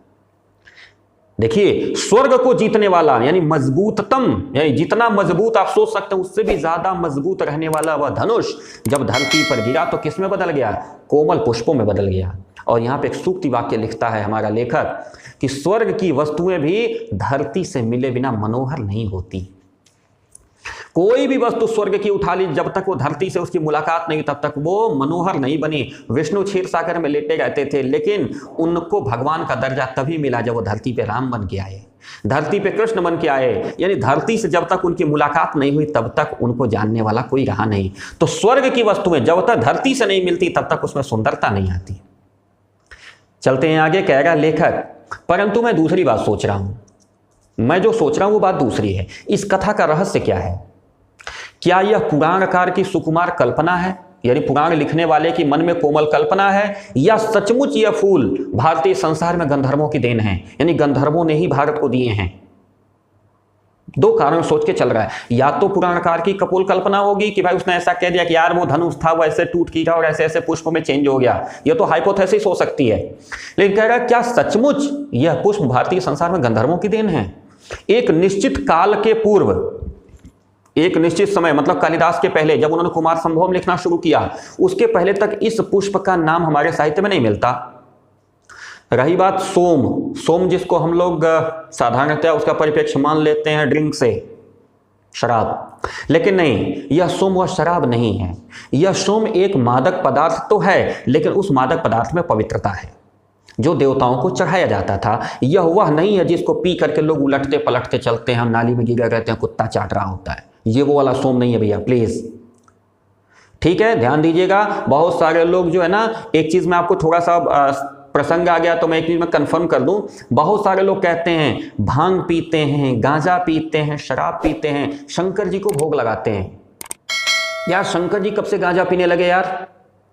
देखिए, स्वर्ग को जीतने वाला यानी मजबूततम, यानी जितना मजबूत आप सोच सकते हैं उससे भी ज्यादा मजबूत रहने वाला वह धनुष जब धरती पर गिरा तो किस में बदल गया? कोमल पुष्पों में बदल गया। और यहां पे एक सूक्ति वाक्य लिखता है हमारा लेखक कि स्वर्ग की वस्तुएं भी धरती से मिले बिना मनोहर नहीं होती। कोई भी वस्तु स्वर्ग की उठा ली, जब तक वो धरती से उसकी मुलाकात नहीं तब तक वो मनोहर नहीं बनी। विष्णु क्षीर सागर में लेटे रहते थे, लेकिन उनको भगवान का दर्जा तभी मिला जब वो धरती पे राम बन के आए, धरती पे कृष्ण बन के आए। यानी धरती से जब तक उनकी मुलाकात नहीं हुई तब तक उनको जानने वाला कोई रहा नहीं। तो स्वर्ग की वस्तुएं जब तक धरती से नहीं मिलती तब तक उसमें सुंदरता नहीं आती। चलते हैं आगे। कह रहा लेखक, परंतु मैं दूसरी बात सोच रहा हूं। मैं जो सोच रहा हूं वो बात दूसरी है। इस कथा का रहस्य क्या है? क्या यह पुराणकार की सुकुमार कल्पना है, यानी पुराण लिखने वाले की मन में कोमल कल्पना है, या सचमुच यह फूल भारतीय संसार में गंधर्वों की देन है, यानी गंधर्वों ने ही भारत को दिए हैं? दो कारण सोच के चल रहा है। या तो पुराणकार की कपोल कल्पना होगी कि भाई उसने ऐसा कह दिया कि यार वो धनुष था वो ऐसे टूट गिरा और ऐसे ऐसे पुष्प में चेंज हो गया। यह तो हाइपोथेसिस हो सकती है। लेकिन कह रहा है क्या सचमुच यह पुष्प भारतीय संसार में गंधर्वों की देन है? एक निश्चित काल के पूर्व, एक निश्चित समय मतलब कालिदास के पहले जब उन्होंने कुमार संभवम लिखना शुरू किया, उसके पहले तक इस पुष्प का नाम हमारे साहित्य में नहीं मिलता। रही बात सोम, सोम जिसको हम लोग साधारणतः उसका परिप्रेक्ष्य मान लेते हैं ड्रिंक से, शराब, लेकिन नहीं, यह सोम वह शराब नहीं है। यह सोम एक मादक पदार्थ तो है, लेकिन उस मादक पदार्थ में पवित्रता है जो देवताओं को चढ़ाया जाता था। यह वह नहीं है जिसको पी करके लोग उलटते पलटते चलते हैं, नाली में गिरे रहते हैं, कुत्ता चाट रहा होता है। ये वो वाला सोम नहीं है भैया, प्लीज। ठीक है, ध्यान दीजिएगा। बहुत सारे लोग जो है ना, एक चीज में आपको थोड़ा सा प्रसंग आ गया तो मैं एक चीज में कंफर्म कर दूं। बहुत सारे लोग कहते हैं भांग पीते हैं, गांजा पीते हैं, शराब पीते हैं, शंकर जी को भोग लगाते हैं। यार शंकर जी कब से गांजा पीने लगे यार?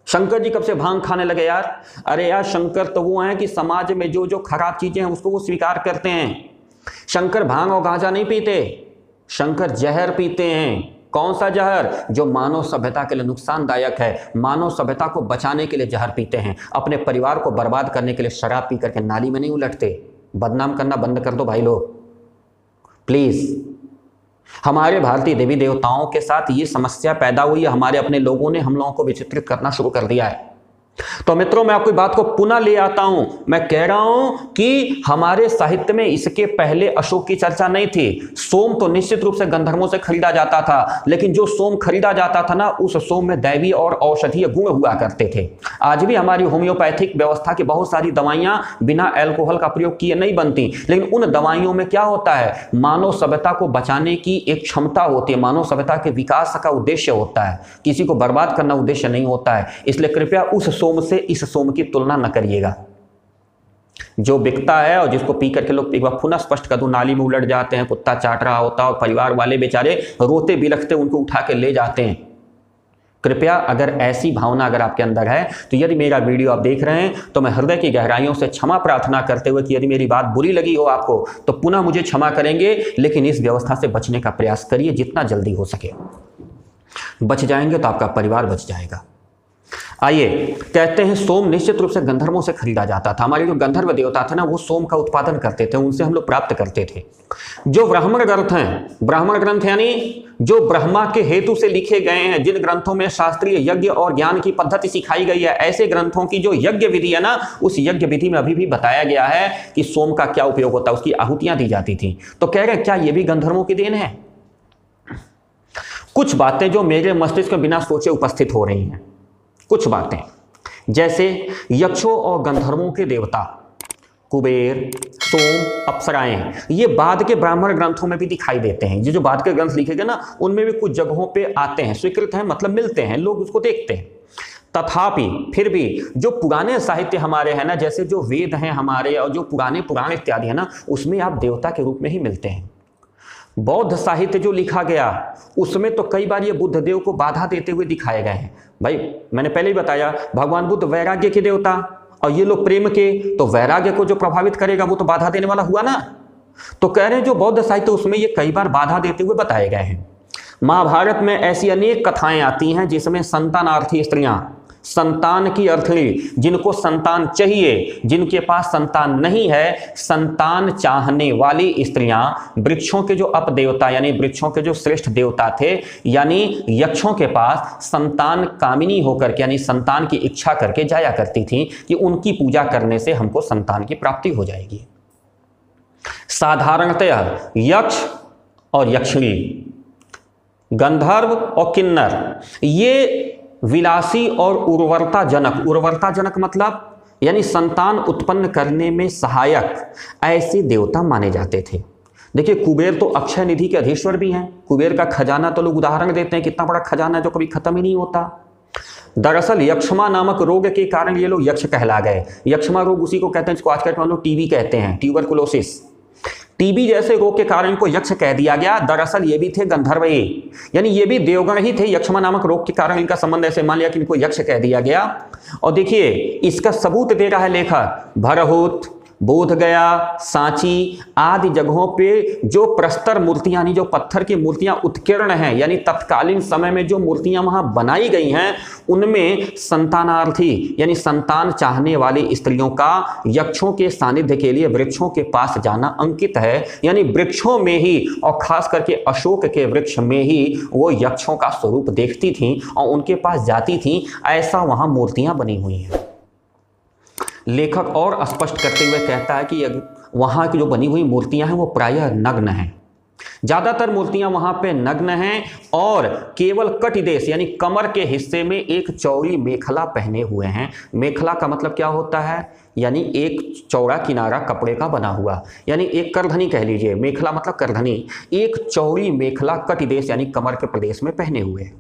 शंकर जी कब से भांग खाने लगे यार? अरे यार शंकर तो वो हैं कि समाज में जो जो खराब चीजें हैं उसको वो स्वीकार करते हैं। शंकर भांग और गांजा नहीं पीते, शंकर जहर पीते हैं। कौन सा जहर? जो मानव सभ्यता के लिए नुकसानदायक है। मानव सभ्यता को बचाने के लिए जहर पीते हैं, अपने परिवार को बर्बाद करने के लिए शराब पी करके नाली में नहीं उलटते। बदनाम करना बंद कर दो भाई लोग, प्लीज। हमारे भारतीय देवी देवताओं के साथ ये समस्या पैदा हुई है, हमारे अपने लोगों ने हम लोगों को विचित्रित करना शुरू कर दिया है। तो मित्रों मैं आपको बात को पुनः ले आता हूं। मैं कह रहा हूं कि हमारे साहित्य में इसके पहले अशोक की चर्चा नहीं थी। सोम तो निश्चित रूप से गंधर्वों से खरीदा जाता था, लेकिन जो सोम खरीदा जाता था ना, उस सोम में दैवीय और औषधीय गुण हुआ करते थे। आज भी हमारी होम्योपैथिक व्यवस्था की बहुत सारी दवाइयां बिना अल्कोहल का प्रयोग किए नहीं बनती, लेकिन उन दवाइयों में क्या होता है? मानव सभ्यता को बचाने की एक क्षमता होती है, मानव सभ्यता के विकास का उद्देश्य होता है, किसी को बर्बाद करना उद्देश्य नहीं होता है। इसलिए कृपया उस सोम से इस सोम की तुलना न करिएगा। जो बिकता है और जिसको पी करके लोग, एक बार पुनः स्पष्ट कर दूं, नाली में उलट जाते हैं, कुत्ता चाट रहा होता है और परिवार वाले बेचारे रोते बिलखते उनको उठा के ले जाते हैं। कृपया अगर ऐसी भावना अगर आपके अंदर है तो यदि मेरा वीडियो आप देख रहे हैं तो मैं हृदय की गहराइयों से क्षमा प्रार्थना करते हुए कि यदि मेरी बात बुरी लगी हो आपको तो पुनः मुझे क्षमा करेंगे, लेकिन इस व्यवस्था से बचने का प्रयास करिए जितना जल्दी हो सके। बच जाएंगे तो आपका परिवार बच जाएगा। आइए, कहते हैं सोम निश्चित रूप से गंधर्वों से खरीदा जाता था। हमारे जो गंधर्व देवता थे ना, वो सोम का उत्पादन करते थे, उनसे हम लोग प्राप्त करते थे। जो ब्राह्मण ग्रंथ हैं, ब्राह्मण ग्रंथ यानी जो ब्रह्मा के हेतु से लिखे गए हैं, जिन ग्रंथों में शास्त्रीय यज्ञ और ज्ञान की पद्धति सिखाई गई है, ऐसे ग्रंथों की जो यज्ञ विधि है ना, उस यज्ञ विधि में अभी भी बताया गया है कि सोम का क्या उपयोग होता है, उसकी आहुतियां दी जाती थी। तो कह रहे क्या ये भी गंधर्वों की देन है? कुछ बातें जो मेरे मस्तिष्क में बिना सोचे उपस्थित हो रही हैं, कुछ बातें जैसे यक्षों और गंधर्वों के देवता कुबेर, सोम, अप्सराएं, ये बाद के ब्राह्मण ग्रंथों में भी दिखाई देते हैं। ये जो बाद के ग्रंथ लिखे गए ना, उनमें भी कुछ जगहों पे आते हैं, स्वीकृत हैं, मतलब मिलते हैं, लोग उसको देखते हैं। तथापि फिर भी जो पुराने साहित्य हमारे हैं ना, जैसे जो वेद हैं हमारे और जो पुराने पुराण इत्यादि है ना, उसमें आप देवता के रूप में ही मिलते हैं। बौद्ध साहित्य जो लिखा गया उसमें तो कई बार ये बुद्ध देव को बाधा देते हुए दिखाए गए हैं। भाई मैंने पहले ही बताया, भगवान बुद्ध वैराग्य के देवता और ये लोग प्रेम के, तो वैराग्य को जो प्रभावित करेगा वो तो बाधा देने वाला हुआ ना। तो कह रहे हैं जो बौद्ध साहित्य उसमें ये कई बार बाधा देते हुए बताए गए हैं। महाभारत में ऐसी अनेक कथाएं आती हैं जिसमें संतानार्थी स्त्रियां, संतान की अर्थी, जिनको संतान चाहिए, जिनके पास संतान नहीं है, संतान चाहने वाली स्त्रियां वृक्षों के जो अपदेवता यानी वृक्षों के जो श्रेष्ठ देवता थे यानी यक्षों के पास संतान कामिनी होकर के यानी संतान की इच्छा करके जाया करती थी कि उनकी पूजा करने से हमको संतान की प्राप्ति हो जाएगी। साधारणतः यक्ष और यक्षिणी, गंधर्व और किन्नर ये विलासी और उर्वरताजनक मतलब यानी संतान उत्पन्न करने में सहायक ऐसे देवता माने जाते थे। देखिए कुबेर तो अक्षय निधि के अधीश्वर भी हैं। कुबेर का खजाना तो लोग उदाहरण देते हैं, कितना बड़ा खजाना है जो कभी खत्म ही नहीं होता। दरअसल यक्षमा नामक रोग के कारण ये लोग यक्ष कहला गए। यक्षमा रोग उसी को कहते हैं जिसको आजकल हम लोग टीबी कहते हैं, ट्यूबरकुलोसिस। टीबी जैसे रोग के कारण इनको यक्ष कह दिया गया। दरअसल ये भी थे गंधर्व, यानी ये भी देवगण ही थे। यक्षमा नामक रोग के कारण इनका संबंध ऐसे मान लिया कि इनको यक्ष कह दिया गया। और देखिए इसका सबूत दे रहा है लेखक भरहुत, बोधगया, सांची आदि जगहों पे जो प्रस्तर मूर्तियां यानी जो पत्थर की मूर्तियां उत्कीर्ण हैं यानी तत्कालीन समय में जो मूर्तियां वहां बनाई गई हैं उनमें संतानार्थी यानी संतान चाहने वाली स्त्रियों का यक्षों के सानिध्य के लिए वृक्षों के पास जाना अंकित है। यानी वृक्षों में ही और खास करके अशोक के वृक्ष में ही वो यक्षों का स्वरूप देखती थीं और उनके पास जाती थीं। ऐसा वहां मूर्तियां बनी हुई हैं। लेखक और स्पष्ट करते हुए कहता है कि वहाँ की जो बनी हुई मूर्तियां हैं वो प्रायः नग्न हैं। ज़्यादातर मूर्तियां वहाँ पे नग्न हैं और केवल कटिदेश यानी कमर के हिस्से में एक चौड़ी मेखला पहने हुए हैं। मेखला का मतलब क्या होता है? यानी एक चौड़ा किनारा कपड़े का बना हुआ, यानी एक करधनी कह लीजिए। मेखला मतलब करधनी। एक चौड़ी मेखला कटिदेश यानी कमर के प्रदेश में पहने हुए।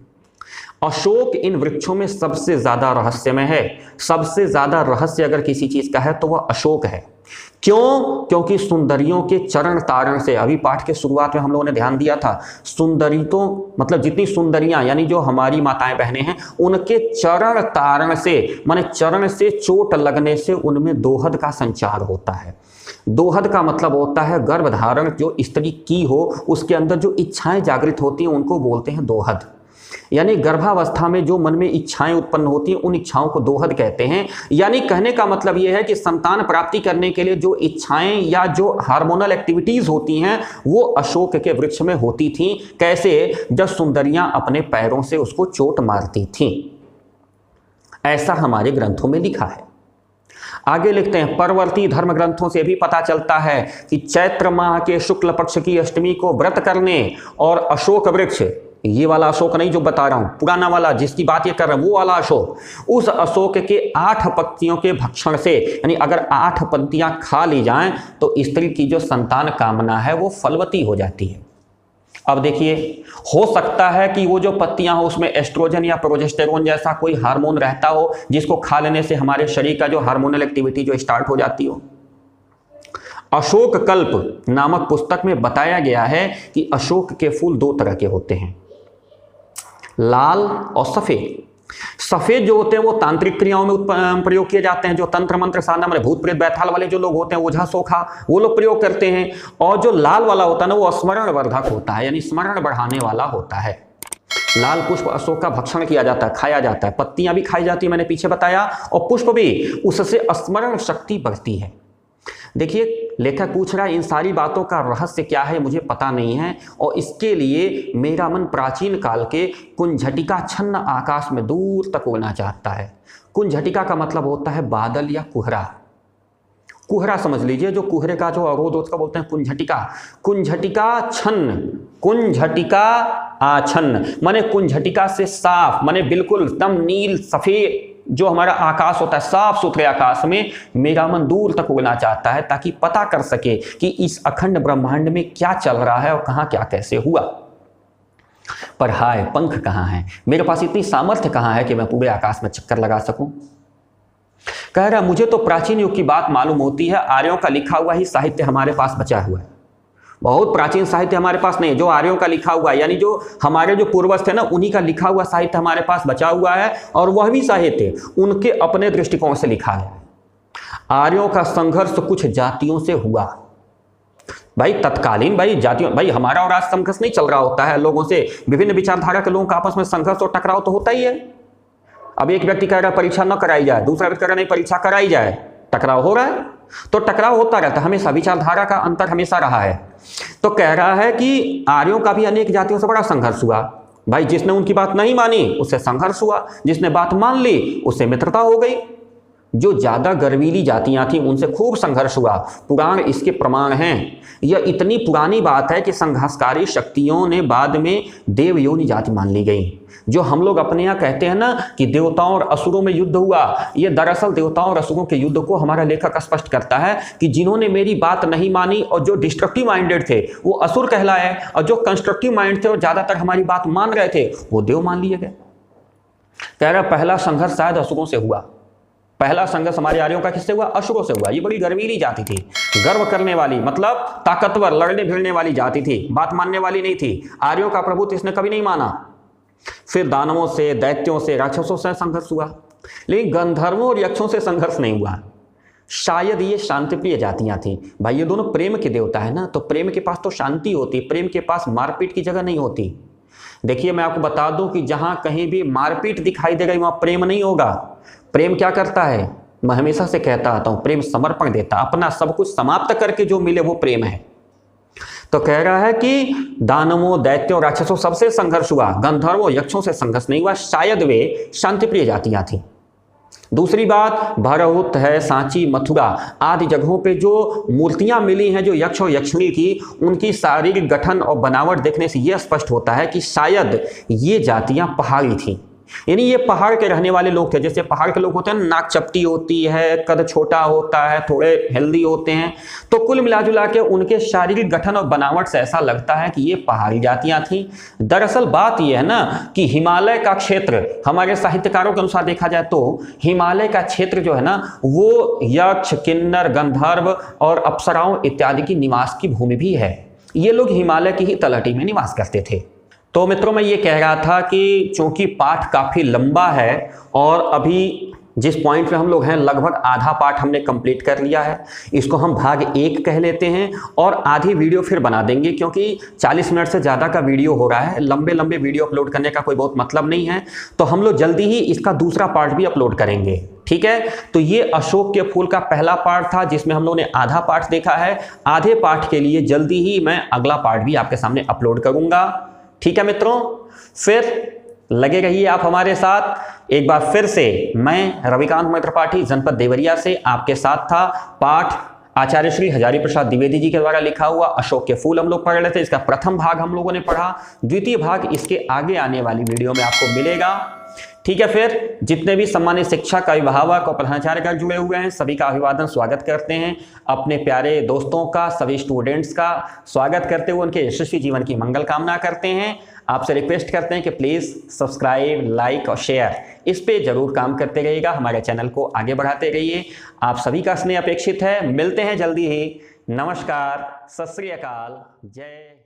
अशोक इन वृक्षों में सबसे ज्यादा रहस्यमय है। सबसे ज्यादा रहस्य अगर किसी चीज का है तो वह अशोक है। क्यों? क्योंकि सुंदरियों के चरण तारण से, अभी पाठ के शुरुआत में हम लोगों ने ध्यान दिया था, सुंदरी तो मतलब जितनी सुंदरियां यानी जो हमारी माताएं बहनें हैं उनके चरण तारण से माने चरण से चोट लगने से उनमें दोहद का संचार होता है। दोहद का मतलब होता है गर्भधारण जो स्त्री की हो उसके अंदर जो इच्छाएं जागृत होती हैं उनको बोलते हैं दोहद। यानी गर्भावस्था में जो मन में इच्छाएं उत्पन्न होती हैं उन इच्छाओं को दोहद कहते हैं। यानी कहने का मतलब यह है कि संतान प्राप्ति करने के लिए जो इच्छाएं या जो हार्मोनल एक्टिविटीज होती हैं वो अशोक के वृक्ष में होती थीं। कैसे? जब सुंदरियां अपने पैरों से उसको चोट मारती थीं। ऐसा हमारे ग्रंथों में लिखा है। आगे लिखते हैं, परवर्ती धर्म ग्रंथों से भी पता चलता है कि चैत्र माह के शुक्ल पक्ष की अष्टमी को व्रत करने और अशोक वृक्ष, ये वाला अशोक नहीं जो बता रहा हूं, पुराना वाला जिसकी बात ये कर रहा हूं वो वाला अशोक, उस अशोक के 8 पत्तियों के भक्षण से यानी अगर 8 पत्तियां खा ली जाएं तो स्त्री की जो संतान कामना है वो फलवती हो जाती है। अब देखिए, हो सकता है कि वो जो पत्तियां हो उसमें एस्ट्रोजन या प्रोजेस्टेरोन जैसा कोई हार्मोन रहता हो जिसको खा लेने से हमारे शरीर का जो हार्मोनल एक्टिविटी जो स्टार्ट हो जाती हो। अशोक कल्प नामक पुस्तक में बताया गया है कि अशोक के फूल 2 तरह के होते हैं, लाल और सफेद। सफेद जो होते हैं वो तांत्रिक क्रियाओं में प्रयोग किए जाते हैं। जो तंत्र मंत्र साधना में भूत प्रेत बैताल वाले जो लोग होते हैं, ओझा सोखा, वो लोग प्रयोग करते हैं। और जो लाल वाला होता है ना वो स्मरण वर्धक होता है यानी स्मरण बढ़ाने वाला होता है। लाल पुष्प अशोक का भक्षण किया जाता है, खाया जाता है। पत्तियां भी खाई जाती है मैंने पीछे बताया, और पुष्प भी, उससे स्मरण शक्ति बढ़ती है। देखिए लेखक पूछ रहा है इन सारी बातों का रहस्य क्या है मुझे पता नहीं है, और इसके लिए मेरा मन प्राचीन काल के कुंझटिका छन्न आकाश में दूर तक उड़ना चाहता है। कुंझटिका का मतलब होता है बादल या कुहरा। कुहरा समझ लीजिए, जो कुहरे का जो अवरोध उसका बोलते हैं कुंझटिका। कुंझटिका छन्न, कुंझटिका आछन्न माने कुंझटिका से साफ माने बिल्कुल एकदम नील सफेद जो हमारा आकाश होता है, साफ सुथरे आकाश में मेरा मन दूर तक उड़ना चाहता है ताकि पता कर सके कि इस अखंड ब्रह्मांड में क्या चल रहा है और कहां क्या कैसे हुआ। पर हाय, पंख कहां है? मेरे पास इतनी सामर्थ्य कहां है कि मैं पूरे आकाश में चक्कर लगा सकूं? कह रहा मुझे तो प्राचीन युग की बात मालूम होती है, आर्यों का लिखा हुआ ही साहित्य हमारे पास बचा हुआ है। बहुत प्राचीन साहित्य हमारे पास नहीं है, जो आर्यों का लिखा हुआ है, यानी जो हमारे जो पूर्वज थे ना, उन्हीं का लिखा हुआ साहित्य हमारे पास बचा हुआ है, और वह भी साहित्य उनके अपने दृष्टिकोण से लिखा है। आर्यों का संघर्ष कुछ जातियों से हुआ भाई, तत्कालीन भाई जातियों, भाई हमारा और आज संघर्ष नहीं चल रहा होता है लोगों से, विभिन्न विचारधारा के लोगों का आपस में संघर्ष और टकराव तो होता ही है। अब एक व्यक्ति कह रहा है परीक्षा न कराई जाए, दूसरा व्यक्ति कह रहा नहीं परीक्षा कराई जाए, टकराव हो रहा है, तो टकराव होता रहता है हमेशा, विचारधारा का अंतर हमेशा रहा है। तो कह रहा है कि आर्यों का भी अनेक जातियों से बड़ा संघर्ष हुआ भाई, जिसने उनकी बात नहीं मानी उससे संघर्ष हुआ, जिसने बात मान ली उससे मित्रता हो गई। जो ज्यादा गर्वीली जातियां थी उनसे खूब संघर्ष हुआ, पुराण इसके प्रमाण हैं। यह इतनी पुरानी बात है कि संघर्षकारी शक्तियों ने बाद में देवयोनि जाति मान ली गई। जो हम लोग अपने यहाँ कहते हैं ना कि देवताओं और असुरों में युद्ध हुआ, ये दरअसल देवताओं और असुरों के युद्ध को हमारा लेखक स्पष्ट करता है कि जिन्होंने मेरी बात नहीं मानी और जो डिस्ट्रक्टिव माइंडेड थे वो असुर कहलाए, और जो कंस्ट्रक्टिव माइंड थे और ज्यादातर हमारी बात मान रहे थे वो देव मान लिए गए। कह रहा पहला संघर्ष शायद असुरों से हुआ, पहला संघर्ष हमारे आर्यों का किससे हुआ? असुरों से हुआ। ये बड़ी गर्वीली जाति थी, गर्व करने वाली, मतलब ताकतवर, लड़ने भिड़ने वाली जाति थी, बात मानने वाली नहीं थी। आर्यों का प्रभुत्व इसने कभी नहीं माना। फिर दानवों से, दैत्यों से, राक्षसों से संघर्ष हुआ, लेकिन गंधर्वों और यक्षों से संघर्ष नहीं हुआ। शायद ये शांतिप्रिय जातियां थी भाई, ये दोनों प्रेम के देवता है ना, तो प्रेम के पास तो शांति होती, प्रेम के पास मारपीट की जगह नहीं होती। देखिए मैं आपको बता दूं कि जहां कहीं भी मारपीट दिखाई देगा वहां प्रेम नहीं होगा। प्रेम क्या करता है? मैं हमेशा से कहता आता हूं, प्रेम समर्पण देता, अपना सब कुछ समाप्त करके जो मिले वो प्रेम है। तो कह रहा है कि दानवों, दैत्यों, राक्षसों सबसे संघर्ष हुआ, गंधर्वों, यक्षों से संघर्ष नहीं हुआ, शायद वे शांतिप्रिय जातियां थी। दूसरी बात, भरहुत है, सांची, मथुरा आदि जगहों पे जो मूर्तियां मिली हैं जो यक्ष और यक्षिणी की, उनकी शारीरिक गठन और बनावट देखने से यह स्पष्ट होता है कि शायद ये जातियां पहाड़ी थी, यानी ये पहाड़ के रहने वाले लोग थे। जैसे पहाड़ के लोग होते हैं, नाक चपटी होती है, कद छोटा होता है, थोड़े हेल्दी होते हैं, तो कुल मिलाजुला के उनके शारीरिक गठन और बनावट से ऐसा लगता है कि ये पहाड़ी जातियां थी। दरअसल बात यह है ना कि हिमालय का क्षेत्र, हमारे साहित्यकारों के अनुसार देखा जाए तो हिमालय का क्षेत्र जो है ना, वो यक्ष, किन्नर, गंधर्व और अप्सराओं इत्यादि की निवास की भूमि भी है। ये लोग हिमालय की ही तलहटी में निवास करते थे। तो मित्रों मैं ये कह रहा था कि चूंकि पाठ काफ़ी लंबा है और अभी जिस पॉइंट पे हम लोग हैं लगभग आधा पाठ हमने कंप्लीट कर लिया है, इसको हम भाग 1 कह लेते हैं और आधी वीडियो फिर बना देंगे, क्योंकि 40 मिनट से ज़्यादा का वीडियो हो रहा है, लंबे लंबे वीडियो अपलोड करने का कोई बहुत मतलब नहीं है। तो हम लोग जल्दी ही इसका दूसरा पार्ट भी अपलोड करेंगे, ठीक है। तो ये अशोक के फूल का पहला पार्ट था जिसमें हम लोगों ने आधा पार्ट देखा है। आधे पार्ट के लिए जल्दी ही मैं अगला पार्ट भी आपके सामने अपलोड करूंगा, ठीक है मित्रों। फिर लगे रहिए आप हमारे साथ। एक बार फिर से मैं रविकांत मगध त्रिपाठी जनपद देवरिया से आपके साथ था। पाठ आचार्य श्री हजारी प्रसाद द्विवेदी जी के द्वारा लिखा हुआ अशोक के फूल हम लोग पढ़ रहे थे। इसका प्रथम भाग हम लोगों ने पढ़ा, द्वितीय भाग इसके आगे आने वाली वीडियो में आपको मिलेगा, ठीक है। फिर जितने भी सम्मानित शिक्षक, अभिभावक और प्रधानाचार्य का जुड़े हुए हैं सभी का अभिवादन स्वागत करते हैं। अपने प्यारे दोस्तों का, सभी स्टूडेंट्स का स्वागत करते हुए उनके यशस्वी जीवन की मंगल कामना करते हैं। आपसे रिक्वेस्ट करते हैं कि प्लीज़ सब्सक्राइब, लाइक और शेयर इस पे जरूर काम करते रहिएगा, हमारे चैनल को आगे बढ़ाते रहिए। आप सभी का स्नेह अपेक्षित है। मिलते हैं जल्दी ही। नमस्कार, सत श्री अकाल, जय।